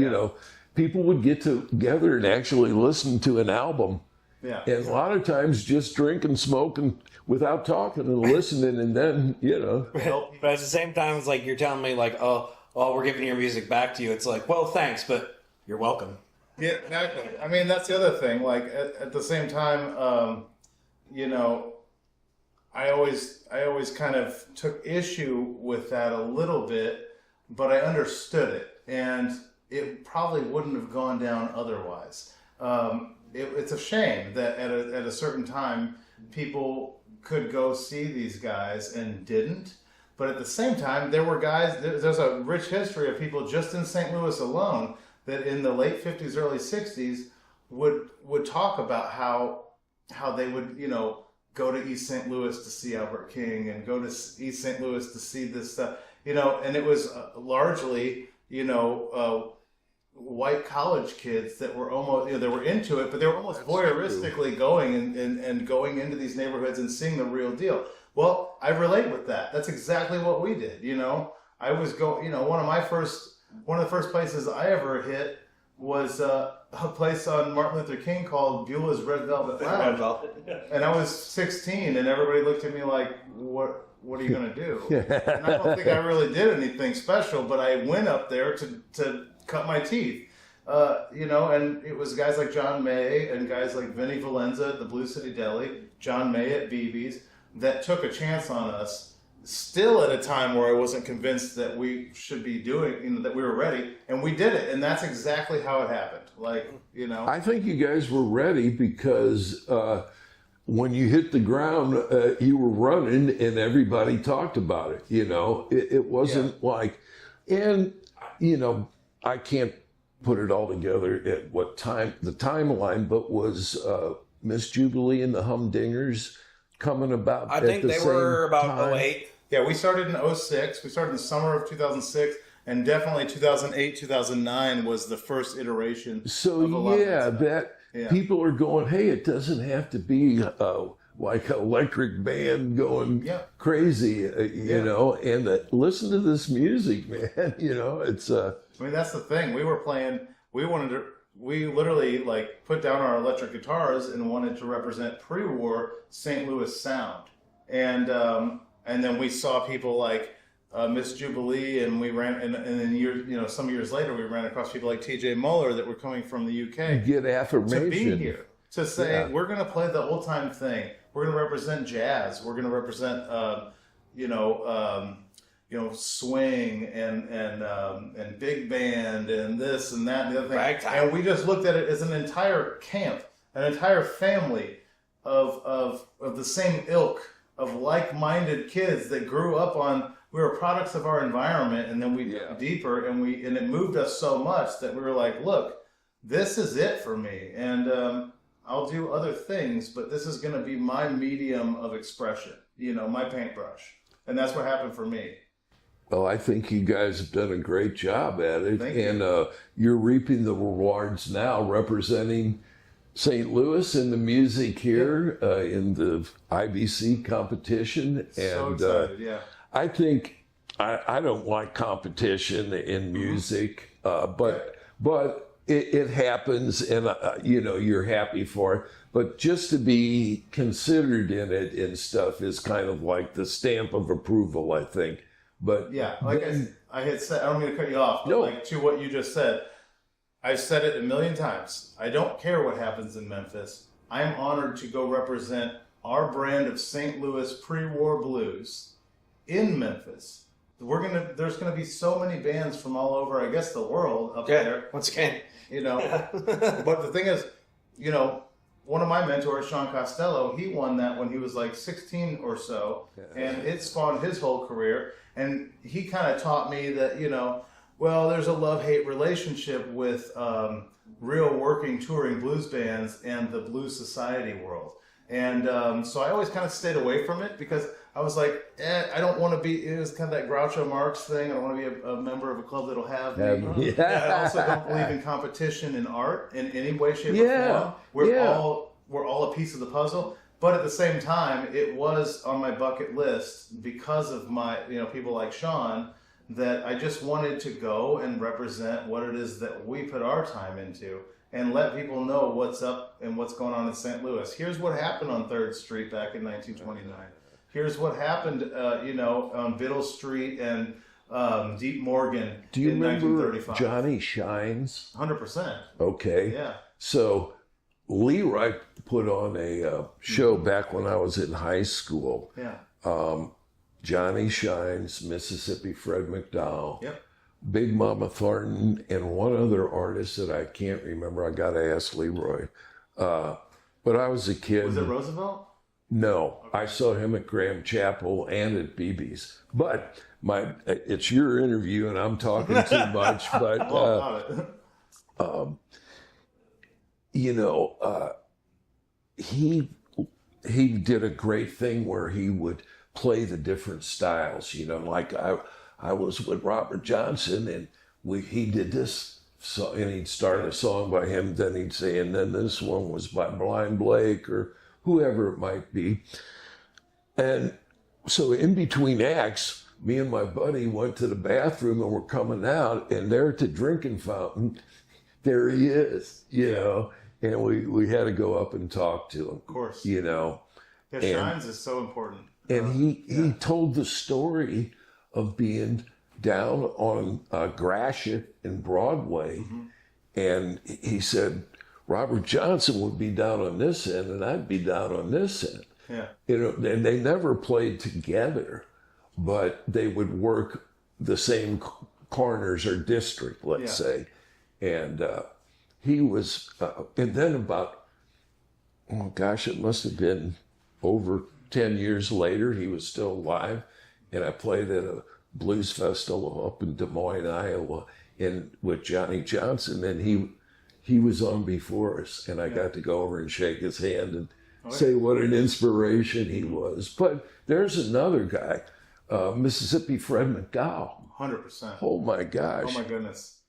[SPEAKER 1] People would get together and actually listen to an album.
[SPEAKER 3] Yeah.
[SPEAKER 1] And a lot of times just drink and smoke and without talking and listening, and then,
[SPEAKER 2] But at the same time, it's like you're telling me like, oh, we're giving your music back to you. It's like, well, thanks, but you're welcome.
[SPEAKER 3] Yeah, exactly. I mean, that's the other thing. Like at the same time, I always kind of took issue with that a little bit, but I understood it, and it probably wouldn't have gone down otherwise. It's a shame that at a certain time people could go see these guys and didn't. But at the same time, there were guys. There's a rich history of people just in St. Louis alone that in the late 50s, early 60s would talk about how they would, go to East St. Louis to see Albert King and go to East St. Louis to see this stuff, and it was largely, white college kids that were almost, they were into it, but they were almost voyeuristically going and going into these neighborhoods and seeing the real deal. Well, I relate with that. That's exactly what we did. I was one of the first places I ever hit was a place on Martin Luther King called Beulah's Red Velvet Lounge. And I was 16, and everybody looked at me like, what are you going to do? And I don't think I really did anything special, but I went up there to cut my teeth. And it was guys like John May and guys like Vinny Valenza at the Blue City Deli, John May at BB's, that took a chance on us. Still at a time where I wasn't convinced that we should be doing, that we were ready, and we did it, and that's exactly how it happened.
[SPEAKER 1] I think you guys were ready because when you hit the ground, you were running, and everybody talked about it. It wasn't like, and I can't put it all together at what time, the timeline, but was Miss Jubilee and the Humdingers coming about?
[SPEAKER 2] I think they were about 08.
[SPEAKER 3] Yeah, we started in 06. We started in the summer of 2006, and definitely 2008, 2009 was the first iteration.
[SPEAKER 1] So people are going, hey, it doesn't have to be like an electric band going crazy, and listen to this music, man. It's. I
[SPEAKER 3] mean, that's the thing. We were playing. We literally put down our electric guitars and wanted to represent pre-war St. Louis sound, and then we saw people like Miss Jubilee, and we ran, and then some years later we ran across people like T.J. Muller that were coming from the UK.
[SPEAKER 1] Get affirmation
[SPEAKER 3] to be here to say we're going to play the old time thing. We're going to represent jazz. We're going to represent swing and big band and this and that and the other thing.
[SPEAKER 2] Ragtime.
[SPEAKER 3] And we just looked at it as an entire camp, an entire family of the same ilk of like-minded kids that grew up on. We were products of our environment, and then we dug deeper, and it moved us so much that we were like, look, this is it for me, and I'll do other things, but this is going to be my medium of expression, my paintbrush. And that's what happened for me.
[SPEAKER 1] Well, I think you guys have done a great job at it.
[SPEAKER 3] Thank you.
[SPEAKER 1] And you're reaping the rewards now, representing St. Louis in the music here in the IBC competition. And
[SPEAKER 3] So excited, yeah.
[SPEAKER 1] I think I don't like competition in music, but it happens, and you're happy for it. But just to be considered in it and stuff is kind of like the stamp of approval, I think. But
[SPEAKER 3] yeah, like I had said, I don't mean to cut you off, but
[SPEAKER 1] No.
[SPEAKER 3] like to what you just said, I've said it a million times. I don't care what happens in Memphis. I'm honored to go represent our brand of St. Louis pre-war blues in Memphis. There's gonna be so many bands from all over, I guess, the world up there.
[SPEAKER 2] Once again.
[SPEAKER 3] But the thing is, one of my mentors, Sean Costello, he won that when he was like 16 or so, and it spawned his whole career. And he kind of taught me that, well, there's a love-hate relationship with real working touring blues bands and the blues society world. And so I always kind of stayed away from it because I was like, I don't want to be, it was kind of that Groucho Marx thing. I don't want to be a member of a club that'll have me. I also don't believe in competition in art in any way, shape, or form. We're all a piece of the puzzle. But at the same time, it was on my bucket list because of my, people like Sean, that I just wanted to go and represent what it is that we put our time into and let people know what's up and what's going on in St. Louis. Here's what happened on 3rd Street back in 1929. Here's what happened, on Biddle Street and Deep Morgan
[SPEAKER 1] Do you
[SPEAKER 3] in
[SPEAKER 1] remember
[SPEAKER 3] 1935.
[SPEAKER 1] Johnny Shines?
[SPEAKER 3] 100%.
[SPEAKER 1] Okay.
[SPEAKER 3] Yeah.
[SPEAKER 1] So Leroy put on a show back when I was in high school.
[SPEAKER 3] Yeah.
[SPEAKER 1] Johnny Shines, Mississippi Fred McDowell,
[SPEAKER 3] Yep.
[SPEAKER 1] Big Mama Thornton, and one other artist that I can't remember. I got to ask Leroy. But I was a kid.
[SPEAKER 3] Was it Roosevelt?
[SPEAKER 1] No, I saw him at Graham Chapel and at BB's. But it's your interview, and I'm talking too much. But
[SPEAKER 3] About it.
[SPEAKER 1] He did a great thing where he would play the different styles. Like I was with Robert Johnson, and he did this song, and he'd start a song by him, then he'd say, and then this one was by Blind Blake or whoever it might be. And so in between acts, me and my buddy went to the bathroom and we're coming out, and there at the drinking fountain, there he is, and we had to go up and talk to him. Of
[SPEAKER 3] course.
[SPEAKER 1] Yeah,
[SPEAKER 3] Shines is so important.
[SPEAKER 1] And he told the story of being down on Gratiot in Broadway, and he said, Robert Johnson would be down on this end and I'd be down on this end.
[SPEAKER 3] Yeah.
[SPEAKER 1] And they never played together, but they would work the same corners or district, let's say. And he was, and then about, it must have been over 10 years later, he was still alive. And I played at a blues festival up in Des Moines, Iowa, with Johnny Johnson, and he was on before us, and I got to go over and shake his hand and say what an inspiration he was. But there's another guy, Mississippi Fred McDowell.
[SPEAKER 3] 100%.
[SPEAKER 1] Oh my gosh!
[SPEAKER 3] Oh my goodness!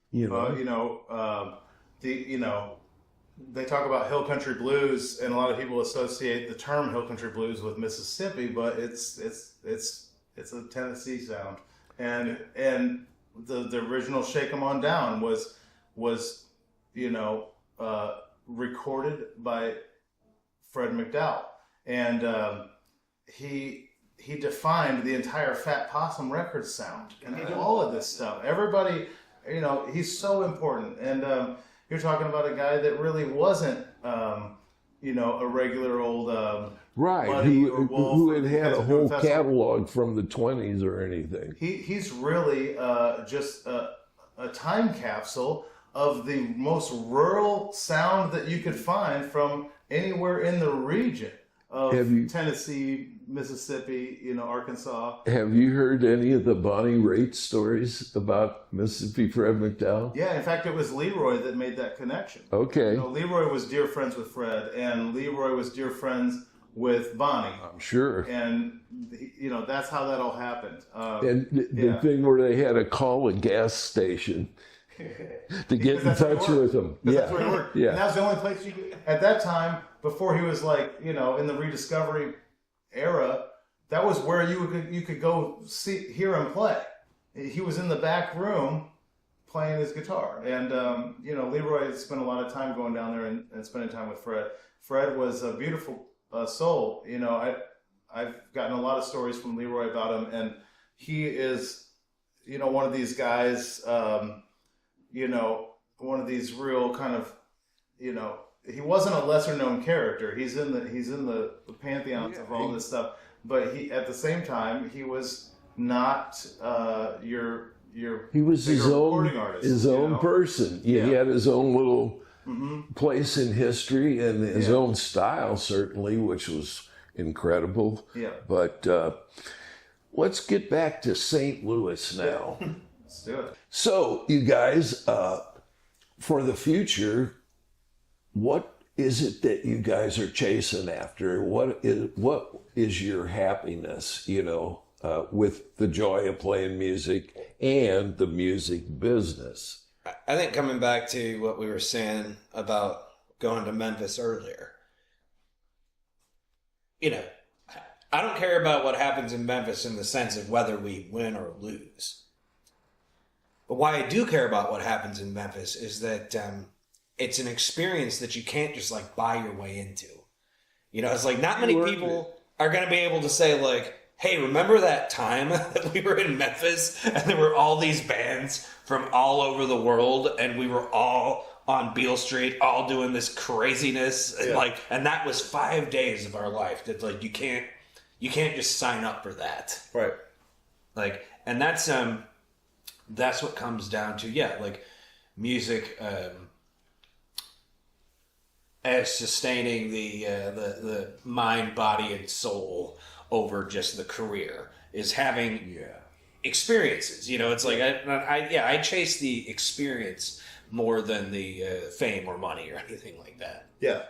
[SPEAKER 3] They talk about hill country blues, and a lot of people associate the term hill country blues with Mississippi, but it's a Tennessee sound, and the original "Shake 'Em On Down" was recorded by Fred McDowell, and he defined the entire Fat Possum Records sound and all of this stuff. Everybody, he's so important, and you're talking about a guy that really wasn't, a regular old
[SPEAKER 1] right,
[SPEAKER 3] Buddy
[SPEAKER 1] who had a whole
[SPEAKER 3] Festival.
[SPEAKER 1] catalog from the 20s or anything.
[SPEAKER 3] He's really just a time capsule of the most rural sound that you could find from anywhere in the region of Tennessee, Mississippi, Arkansas.
[SPEAKER 1] Have you heard any of the Bonnie Raitt stories about Mississippi Fred McDowell?
[SPEAKER 3] Yeah, in fact, it was Leroy that made that connection.
[SPEAKER 1] Okay.
[SPEAKER 3] Leroy was dear friends with Fred, and Leroy was dear friends with Bonnie.
[SPEAKER 1] I'm sure.
[SPEAKER 3] And, that's how that all happened.
[SPEAKER 1] And the thing where they had to call a gas station to get in touch with them. Yeah.
[SPEAKER 3] That's where he worked.
[SPEAKER 1] Yeah.
[SPEAKER 3] And that was the only place you could, at that time, before he was in the rediscovery era, that was where you could go hear him play. He was in the back room playing his guitar. And, Leroy spent a lot of time going down there and spending time with Fred. Fred was a beautiful soul. I've gotten a lot of stories from Leroy about him, and he is, one of these guys, one of these real kind of, he wasn't a lesser known character. He's in the pantheons of all this stuff, but at the same time, he was not your he was his own artist,
[SPEAKER 1] his own person. He had his own little place in history and his own style, certainly, which was incredible.
[SPEAKER 3] Yeah.
[SPEAKER 1] But let's get back to St. Louis now.
[SPEAKER 3] Let's do it.
[SPEAKER 1] So, you guys, for the future, what is it that you guys are chasing after? What is your happiness, with the joy of playing music and the music business?
[SPEAKER 2] I think coming back to what we were saying about going to Memphis earlier, I don't care about what happens in Memphis in the sense of whether we win or lose. But why I do care about what happens in Memphis is that it's an experience that you can't just buy your way into. It's not many people are going to be able to say hey, remember that time that we were in Memphis and there were all these bands from all over the world and we were all on Beale Street, all doing this craziness, and that was 5 days of our life. That you can't just sign up for that,
[SPEAKER 3] Right?
[SPEAKER 2] And that's what comes down to, music as sustaining the mind, body, and soul over just the career is having experiences. It's I chase the experience more than the fame or money or anything like that.
[SPEAKER 3] Yeah,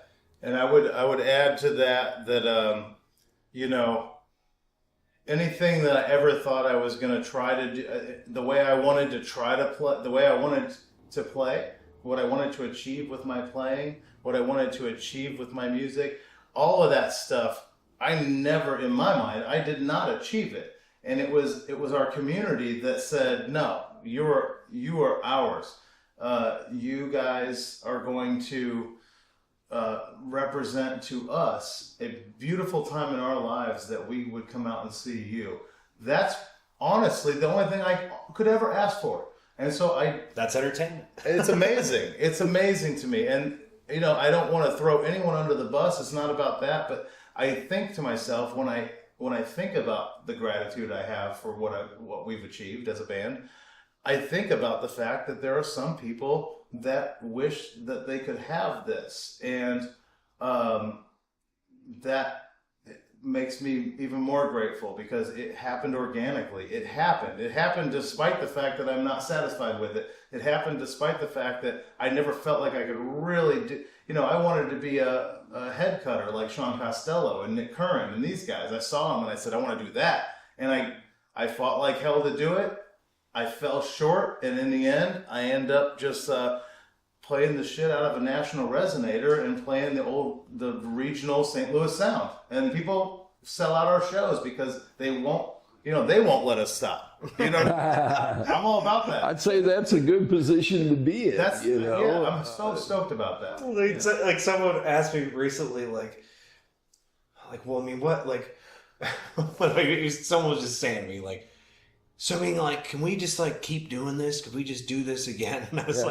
[SPEAKER 3] and I would add to that anything that I ever thought I was going to try to do, the way I wanted to try to play, the way I wanted to play, what I wanted to achieve with my playing, what I wanted to achieve with my music, all of that stuff, I never, in my mind, I did not achieve it. And it was our community that said, no, you are ours. You guys are going to represent to us a beautiful time in our lives that we would come out and see you. That's honestly the only thing I could ever ask for. And so
[SPEAKER 2] that's entertainment.
[SPEAKER 3] It's amazing. It's amazing to me. And, I don't want to throw anyone under the bus. It's not about that. But I think to myself, when I think about the gratitude I have for what we've achieved as a band, I think about the fact that there are some people that wish that they could have this. And that makes me even more grateful because it happened organically. It happened. It happened despite the fact that I'm not satisfied with it. It happened despite the fact that I never felt like I could really do, I wanted to be a head cutter like Sean Costello and Nick Curran and these guys. I saw them and I said, I want to do that. And I fought like hell to do it. I fell short. And in the end, I end up just playing the shit out of a national resonator and playing the regional St. Louis sound. And people sell out our shows because they won't let us stop. I'm all about that.
[SPEAKER 1] I'd say that's a good position to be in.
[SPEAKER 3] Yeah, I'm so stoked about that.
[SPEAKER 2] Someone asked me recently, well, I mean, what, someone was just saying to me, so I mean, can we just keep doing this? Could we just do this again? And I was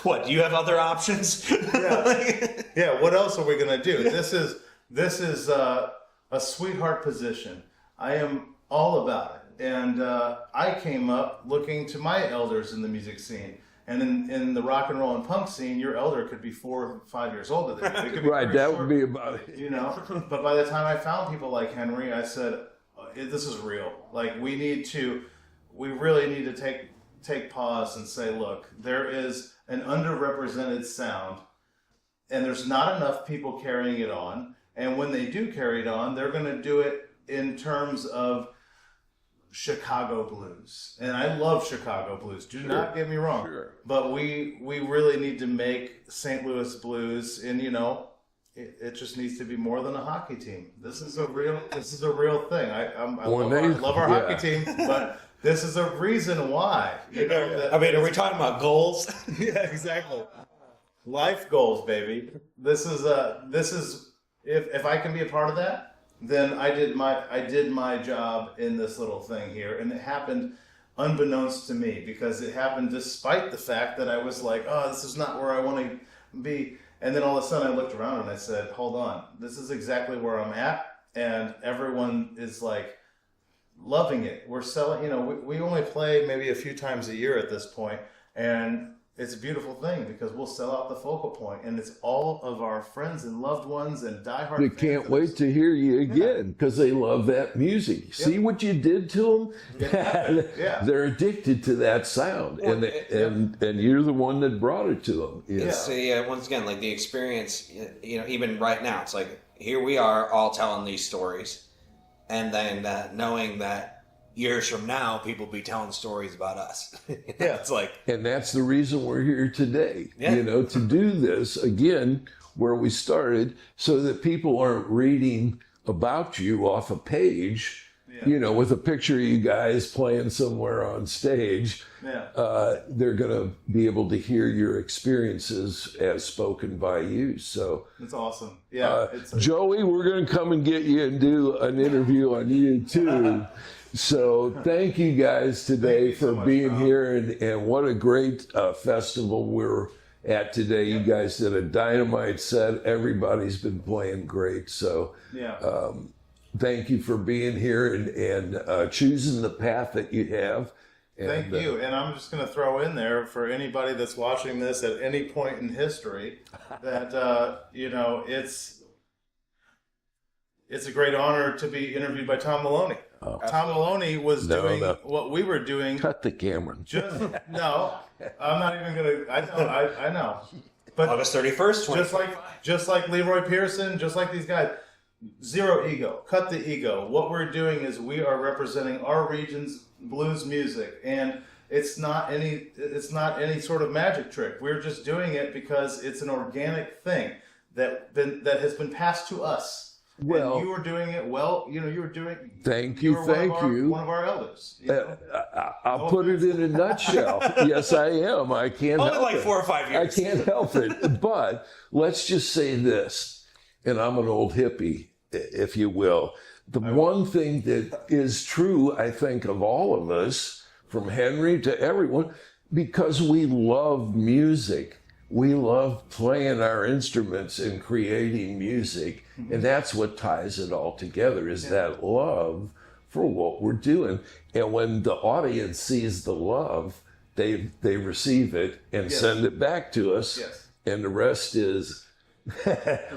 [SPEAKER 2] what? Do you have other options?
[SPEAKER 3] Yeah. What else are we gonna do? This is a sweetheart position. I am all about it, and I came up looking to my elders in the music scene, And in the rock and roll and punk scene, your elder could be 4 or 5 years older than you. It could be
[SPEAKER 1] Right, that
[SPEAKER 3] short,
[SPEAKER 1] would be about it.
[SPEAKER 3] you know. But by the time I found people like Henry, I said, "This is real. Like we really need to take pause and say, look, there is an underrepresented sound, and there's not enough people carrying it on. And when they do carry it on, they're going to do it in terms of Chicago blues. And I love Chicago blues. Do not get me wrong.
[SPEAKER 1] Sure.
[SPEAKER 3] But we really need to make St. Louis blues, and it just needs to be more than a hockey team. This is a real thing. I love our hockey team, but this is a reason why.
[SPEAKER 2] Are we talking about goals?
[SPEAKER 3] Yeah, exactly. Life goals, baby. This is if I can be a part of that, then I did my job in this little thing here, and it happened unbeknownst to me, because it happened despite the fact that I was like, oh, this is not where I want to be. And then all of a sudden I looked around and I said, hold on, this is exactly where I'm at, and everyone is like loving it. We're selling, we only play maybe a few times a year at this point, and it's a beautiful thing because we'll sell out the Focal Point, and it's all of our friends and loved ones and diehard
[SPEAKER 1] They
[SPEAKER 3] fans.
[SPEAKER 1] can't wait to hear you again because they love that music. See what you did to them?
[SPEAKER 3] Yeah.
[SPEAKER 1] They're addicted to that sound, and you're the one that brought it to them.
[SPEAKER 3] Yeah.
[SPEAKER 2] See, once again, like the experience, even right now, it's like here we are all telling these stories, and then knowing that years from now, people will be telling stories about us.
[SPEAKER 3] Yeah.
[SPEAKER 2] It's like,
[SPEAKER 1] And that's the reason we're here today,
[SPEAKER 2] Yeah.
[SPEAKER 1] to do this again where we started, so that people aren't reading about you off a page, with a picture of you guys playing somewhere on stage.
[SPEAKER 3] Yeah.
[SPEAKER 1] They're going to be able to hear your experiences as spoken by you. So,
[SPEAKER 3] It's awesome. Yeah.
[SPEAKER 1] Joey, we're going to come and get you and do an interview on you too. So thank you guys today for being here, and what a great festival we're at today. You guys did a dynamite set. Everybody's been playing great. So thank you for being here and choosing the path that you have. And,
[SPEAKER 3] Thank you. And I'm just going to throw in there for anybody that's watching this at any point in history that, it's a great honor to be interviewed by Tom Maloney. Tom Maloney was doing what we were doing.
[SPEAKER 1] Cut the camera.
[SPEAKER 3] No, I'm not even going to. I know. But
[SPEAKER 2] August 31st,
[SPEAKER 3] just like Leroy Pearson, just like these guys, zero ego. Cut the ego. What we're doing is we are representing our region's blues music, and it's not any sort of magic trick. We're just doing it because it's an organic thing that has been passed to us.
[SPEAKER 1] Well,
[SPEAKER 3] and you were doing it well. You were doing.
[SPEAKER 1] Thank you.
[SPEAKER 3] One of our elders.
[SPEAKER 1] I'll put it in a nutshell. Yes, I am. I can't help
[SPEAKER 2] like
[SPEAKER 1] it.
[SPEAKER 2] 4 or 5 years.
[SPEAKER 1] I can't help it. But let's just say this, and I'm an old hippie, if you will. The one thing that is true, I think, of all of us, from Henry to everyone, because we love music. We love playing our instruments and creating music. And that's what ties it all together, is that love for what we're doing. And when the audience sees the love, they receive it and send it back to us.
[SPEAKER 3] Yes.
[SPEAKER 1] And the rest is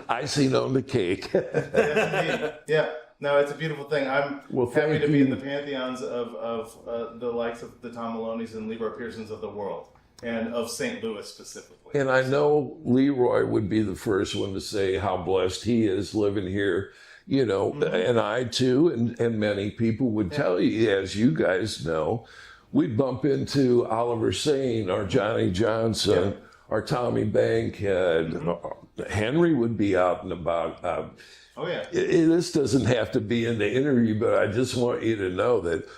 [SPEAKER 1] icing on the cake.
[SPEAKER 3] Yeah. No, it's a beautiful thing. I'm happy to be in the pantheons of the likes of the Tom Maloneys and Leroy Pearsons of the world, and of St. Louis specifically.
[SPEAKER 1] And I know Leroy would be the first one to say how blessed he is living here, and I too, and many people would tell you, as you guys know, we'd bump into Oliver Sane, our Johnny Johnson, our Tommy Bankhead. Henry would be out and about. This doesn't have to be in the interview, but I just want you to know that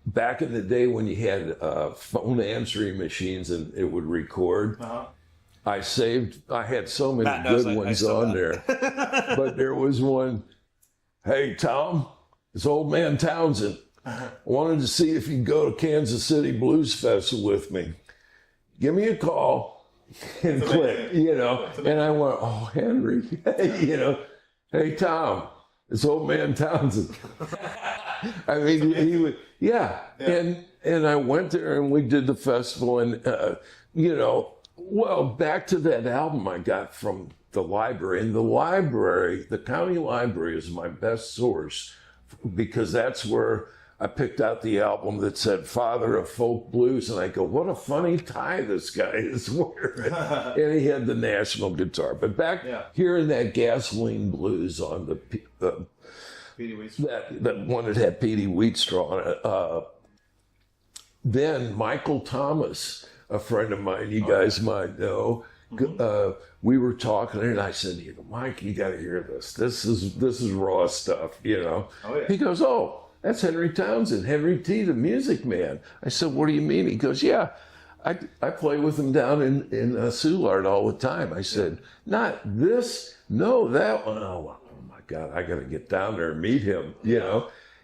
[SPEAKER 1] back in the day when you had phone answering machines and it would record, I had so many good ones on there. But there was one, hey, Tom, it's old man Townsend. I wanted to see if you'd go to Kansas City Blues Festival with me. Give me a call and click, And I went, oh, Henry, hey, Tom, it's old man Townsend. I mean, he would, yeah. And I went there and we did the festival and, well, back to that album I got from the library. And the county library is my best source because that's where I picked out the album that said Father of Folk Blues. And I go, what a funny tie this guy is wearing. And he had the national guitar. But back hearing that Gasoline Blues on the
[SPEAKER 3] Petey Wheatstraw.
[SPEAKER 1] that one that had Petey Wheatstraw on it. Then Michael Thomas, a friend of mine, you guys might know, we were talking and I said, Mike, you got to hear this. This is raw stuff, Oh, yeah. He goes, oh, that's Henry Townsend, Henry T, the Music Man. I said, what do you mean? He goes, yeah, I play with him down in Soulard all the time. I said, not this, no, that one. Oh my God, I got to get down there and meet him,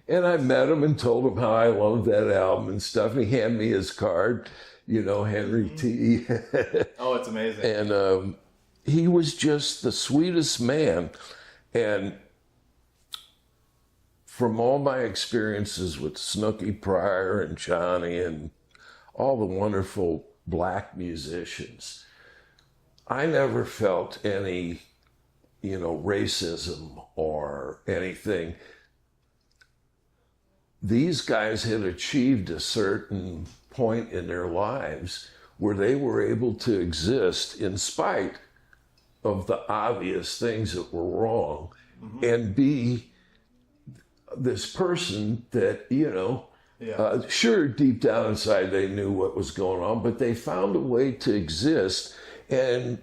[SPEAKER 1] And I met him and told him how I loved that album and stuff. And he handed me his card, Henry T.
[SPEAKER 3] Oh, it's amazing.
[SPEAKER 1] And he was just the sweetest man. And from all my experiences with Snooky Pryor and Johnny and all the wonderful black musicians, I never felt any, racism or anything. These guys had achieved a certain point in their lives where they were able to exist in spite of the obvious things that were wrong and be this person that, sure, deep down inside they knew what was going on, but they found a way to exist and,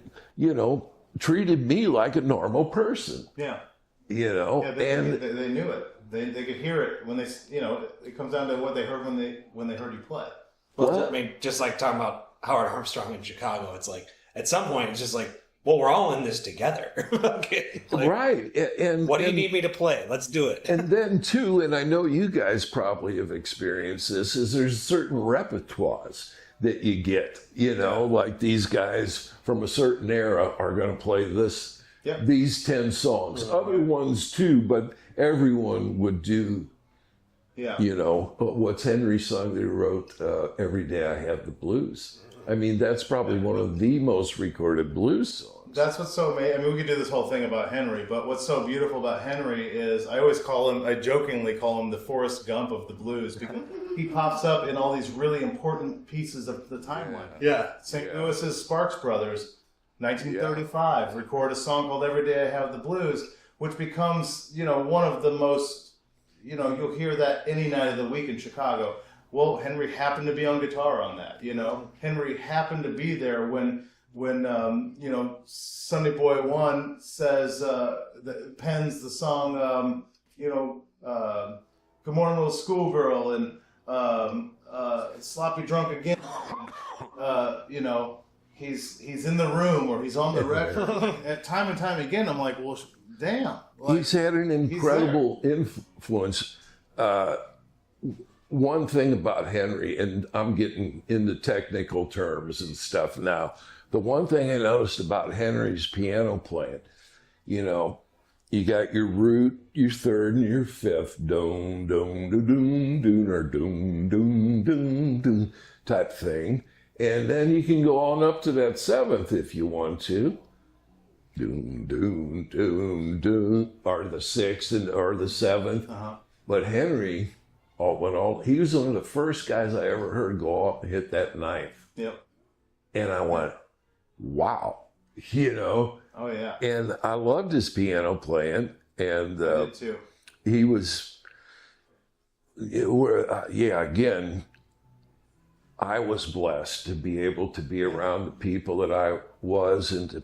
[SPEAKER 1] treated me like a normal person.
[SPEAKER 3] Yeah.
[SPEAKER 1] They
[SPEAKER 3] knew it. They could hear it when they, it comes down to what they heard when they heard you play.
[SPEAKER 2] Well, I mean, just like talking about Howard Armstrong in Chicago, it's like, at some point, it's just like, well, we're all in this together. Okay.
[SPEAKER 1] Right. And
[SPEAKER 2] what do you need me to play? Let's do it.
[SPEAKER 1] And then, too, and I know you guys probably have experienced this, is there's certain repertoires that you get, like these guys from a certain era are going to play these 10 songs. Other ones, too, but everyone would do, what's Henry's song that he wrote, Every Day I Have the Blues. I mean, that's probably one of the most recorded blues songs.
[SPEAKER 3] That's what's so amazing. I mean, we could do this whole thing about Henry, but what's so beautiful about Henry is I jokingly call him the Forrest Gump of the blues because he pops up in all these really important pieces of the timeline.
[SPEAKER 2] Yeah.
[SPEAKER 3] St. Louis's Sparks Brothers, 1935, record a song called Every Day I Have the Blues, which becomes, one of the most, you'll hear that any night of the week in Chicago. Well, Henry happened to be on guitar on that, Henry happened to be there when Sunday Boy One says, pens the song, Good Morning Little Schoolgirl and Sloppy Drunk Again. He's in the room or he's on the record. And time again, I'm like, well, damn. Like,
[SPEAKER 1] he's had an incredible influence. One thing about Henry, and I'm getting into technical terms and stuff now, the one thing I noticed about Henry's piano playing, you got your root, your third, and your fifth, doom, doom, doom, doom, doom, or doom, doom, doom, doom, type thing. And then you can go on up to that seventh if you want to. Doom, doom, doom, doom, or the sixth or the seventh. But Henry, he was one of the first guys I ever heard go up and hit that ninth.
[SPEAKER 3] Yep.
[SPEAKER 1] And I went, wow,
[SPEAKER 3] Oh, yeah.
[SPEAKER 1] And I loved his piano playing. And
[SPEAKER 3] I did too.
[SPEAKER 1] He was, again, I was blessed to be able to be around the people that I was and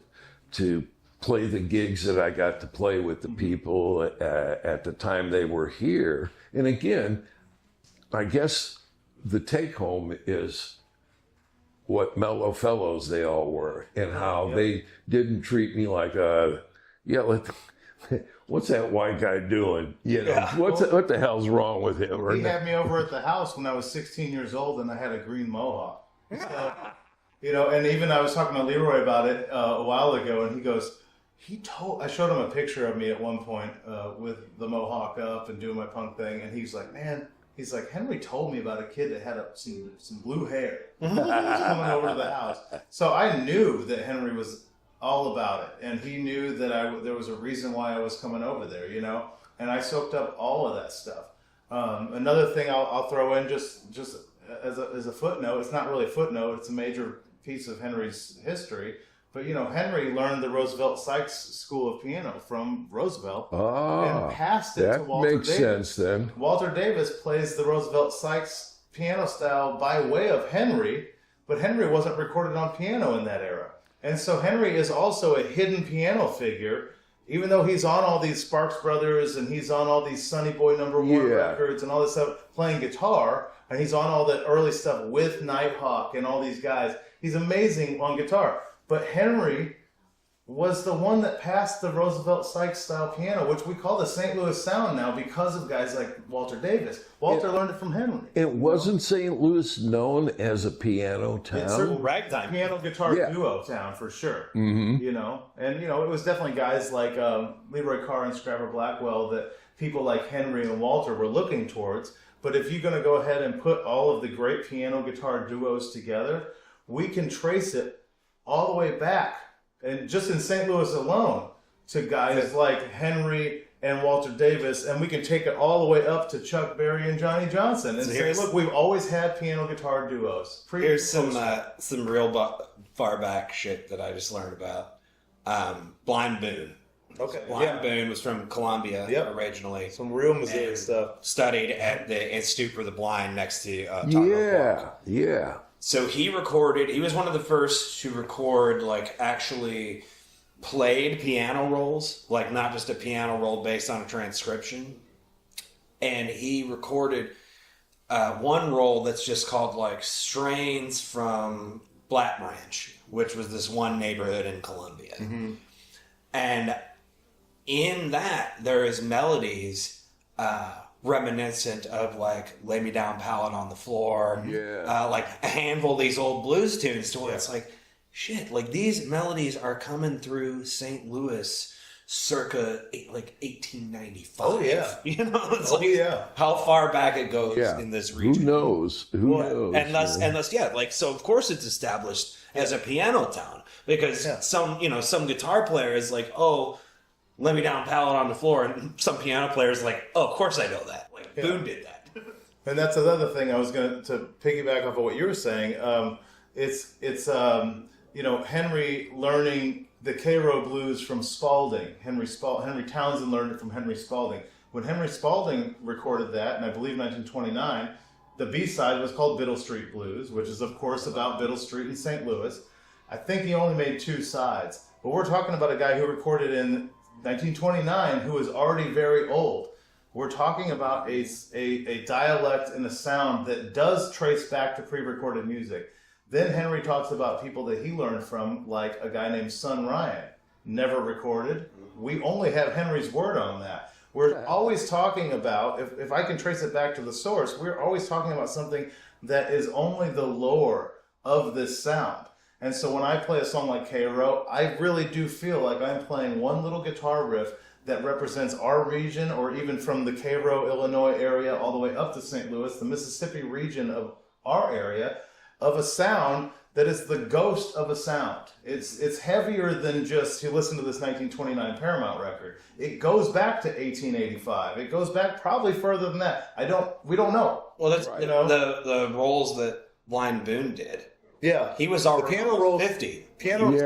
[SPEAKER 1] to play the gigs that I got to play with the people at the time they were here. And again, I guess the take home is what mellow fellows they all were and how they didn't treat me like what's that white guy doing? What the hell's wrong with him?
[SPEAKER 3] He had me over at the house when I was 16 years old and I had a green mohawk. So, and even I was talking to Leroy about it a while ago and he goes, I showed him a picture of me at one point with the mohawk up and doing my punk thing, and he's like, man, Henry told me about a kid that had some blue hair coming over to the house. So I knew that Henry was all about it, and he knew that there was a reason why I was coming over there, you know, and I soaked up all of that stuff. Another thing I'll throw in just as a footnote, it's not really a footnote, it's a major piece of Henry's history. But, you know, Henry learned the Roosevelt Sykes School of Piano from Roosevelt and passed it to Walter Davis.
[SPEAKER 1] That makes sense then.
[SPEAKER 3] Walter Davis plays the Roosevelt Sykes piano style by way of Henry, but Henry wasn't recorded on piano in that era. And so Henry is also a hidden piano figure, even though he's on all these Sparks Brothers and he's on all these Sonny Boy #1 records and all this stuff, playing guitar, and he's on all that early stuff with Nighthawk and all these guys. He's amazing on guitar. But Henry was the one that passed the Roosevelt Sykes style piano, which we call the St. Louis sound now because of guys like Walter Davis. Walter learned it from Henry.
[SPEAKER 1] It wasn't St. Louis known as a piano town?
[SPEAKER 3] It's a
[SPEAKER 2] ragtime
[SPEAKER 3] piano guitar duo town for sure.
[SPEAKER 1] Mm-hmm.
[SPEAKER 3] You know, and you know, it was definitely guys like Leroy Carr and Scrapper Blackwell that people like Henry and Walter were looking towards. But if you're going to go ahead and put all of the great piano guitar duos together, we can trace it all the way back, and just in St. Louis alone, to guys like Henry and Walter Davis, and we can take it all the way up to Chuck Berry and Johnny Johnson, and say, look, we've always had piano guitar duos.
[SPEAKER 2] Here's some real far back shit that I just learned about. Blind Boone.
[SPEAKER 3] Okay.
[SPEAKER 2] Blind Boone was from Columbia originally.
[SPEAKER 3] Some real Missouri stuff.
[SPEAKER 2] Studied at the Institute for the Blind next to Tonto Park.
[SPEAKER 1] Yeah.
[SPEAKER 2] So he was one of the first to record, like, actually played piano rolls, like not just a piano roll based on a transcription. And he recorded one roll that's just called, like, Strains from Black Ranch, which was this one neighborhood in Columbia. Mm-hmm. And in that, there is melodies reminiscent of, like, Lay Me Down Pallet on the Floor, like a handful of these old blues tunes, to where it's like, shit, like, these melodies are coming through St. Louis circa, like, 1895.
[SPEAKER 3] Oh, yeah.
[SPEAKER 2] You know, it's how far back it goes in this region.
[SPEAKER 1] Who knows? Who knows?
[SPEAKER 2] And thus, like, so of course it's established as a piano town, because some guitar player is like, oh, Let Me Down Pallet on the Floor, and some piano players like, oh, of course I know that. Like, Boone did that.
[SPEAKER 3] And that's another thing I was going to piggyback off of what you were saying. It's Henry learning the Cairo blues from Spalding. Henry Townsend learned it from Henry Spalding. When Henry Spalding recorded that, and I believe 1929, the B-side was called Biddle Street Blues, which is, of course, about Biddle Street in St. Louis. I think he only made 2 sides. But we're talking about a guy who recorded in 1929 who is already very old. We're talking about a dialect and a sound that does trace back to pre-recorded music. Then Henry talks about people that he learned from, like a guy named Son Ryan, never recorded. We only have Henry's word on that. We're always talking about, if I can trace it back to the source, we're always talking about something that is only the lore of this sound. And so when I play a song like Cairo, I really do feel like I'm playing one little guitar riff that represents our region, or even from the Cairo, Illinois area all the way up to St. Louis, the Mississippi region of our area, of a sound that is the ghost of a sound. It's heavier than just, you listen to this 1929 Paramount record. It goes back to 1885. It goes back probably further than that. We don't know.
[SPEAKER 2] Well, that's the rolls that Blind Boone did.
[SPEAKER 3] Yeah,
[SPEAKER 2] he was already
[SPEAKER 3] piano rolls,
[SPEAKER 2] 50.
[SPEAKER 3] Piano,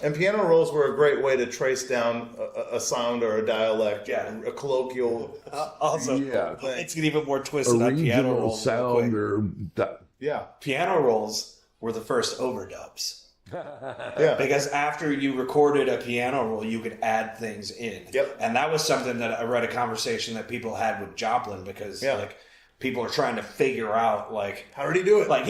[SPEAKER 3] and piano rolls were a great way to trace down a sound or a dialect, a colloquial.
[SPEAKER 2] Also, it's even more twisted on piano rolls.
[SPEAKER 1] Sound
[SPEAKER 2] piano rolls were the first overdubs. Because after you recorded a piano roll, you could add things in.
[SPEAKER 3] Yep,
[SPEAKER 2] and that was something that I read a conversation that people had with Joplin, because like, people are trying to figure out, like,
[SPEAKER 3] how did he do it?
[SPEAKER 2] Like,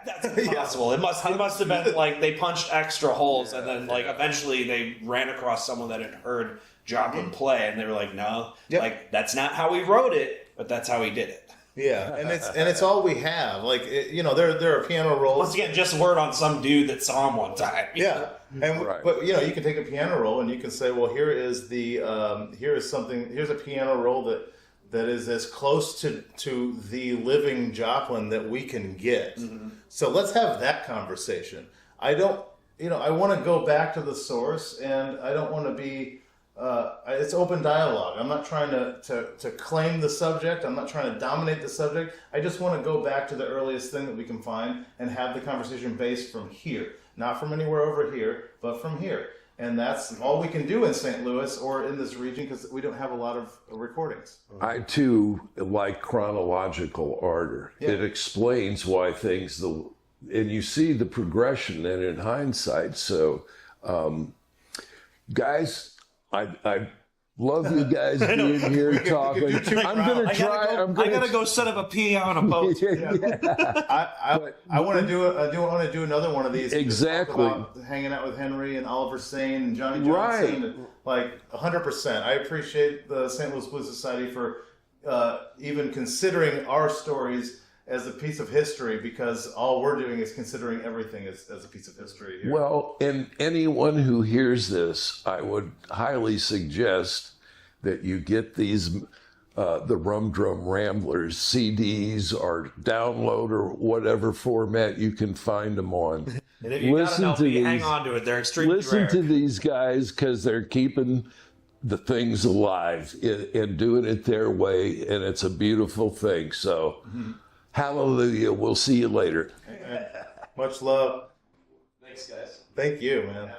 [SPEAKER 2] that's impossible. It must have been like they punched extra holes, and then like eventually they ran across someone that had heard Joplin play, and they were like, no, like, that's not how he wrote it, but that's how he did it.
[SPEAKER 3] Yeah, and it's all we have. Like there are piano rolls.
[SPEAKER 2] Once again, just word on some dude that saw him one time.
[SPEAKER 3] Yeah, and
[SPEAKER 1] Right.
[SPEAKER 3] but you can take a piano roll and you can say, well, here's a piano roll that is as close to the living Joplin that we can get. Mm-hmm. So let's have that conversation. I want to go back to the source, and I don't want to be. It's open dialogue. I'm not trying to claim the subject. I'm not trying to dominate the subject. I just want to go back to the earliest thing that we can find and have the conversation based from here. Not from anywhere over here, but from here. And that's all we can do in St. Louis or in this region because we don't have a lot of recordings.
[SPEAKER 1] I, too, like chronological order.
[SPEAKER 3] Yeah.
[SPEAKER 1] It explains why things, and you see the progression and in hindsight. So, guys, I love you guys being here talking. I'm going to try.
[SPEAKER 2] I gotta go set up a PA on a boat.
[SPEAKER 3] I want to do another one of these.
[SPEAKER 1] Exactly.
[SPEAKER 3] Hanging out with Henry and Oliver Sane and Johnny Johnson.
[SPEAKER 1] Right.
[SPEAKER 3] And, like 100%. I appreciate the St. Louis Blues Society for even considering our stories as a piece of history, because all we're doing is considering everything as a piece of history here.
[SPEAKER 1] Well, and anyone who hears this, I would highly suggest that you get these, the Rum Drum Ramblers CDs or download or whatever format you can find them on.
[SPEAKER 2] And if you got an LP, hang on to it. They're extremely
[SPEAKER 1] Listen
[SPEAKER 2] rare.
[SPEAKER 1] to these guys because they're keeping the things alive and doing it their way, and it's a beautiful thing. So, hallelujah. We'll see you later.
[SPEAKER 3] Much love.
[SPEAKER 2] Thanks, guys.
[SPEAKER 3] Thank you, man.
[SPEAKER 2] Yeah.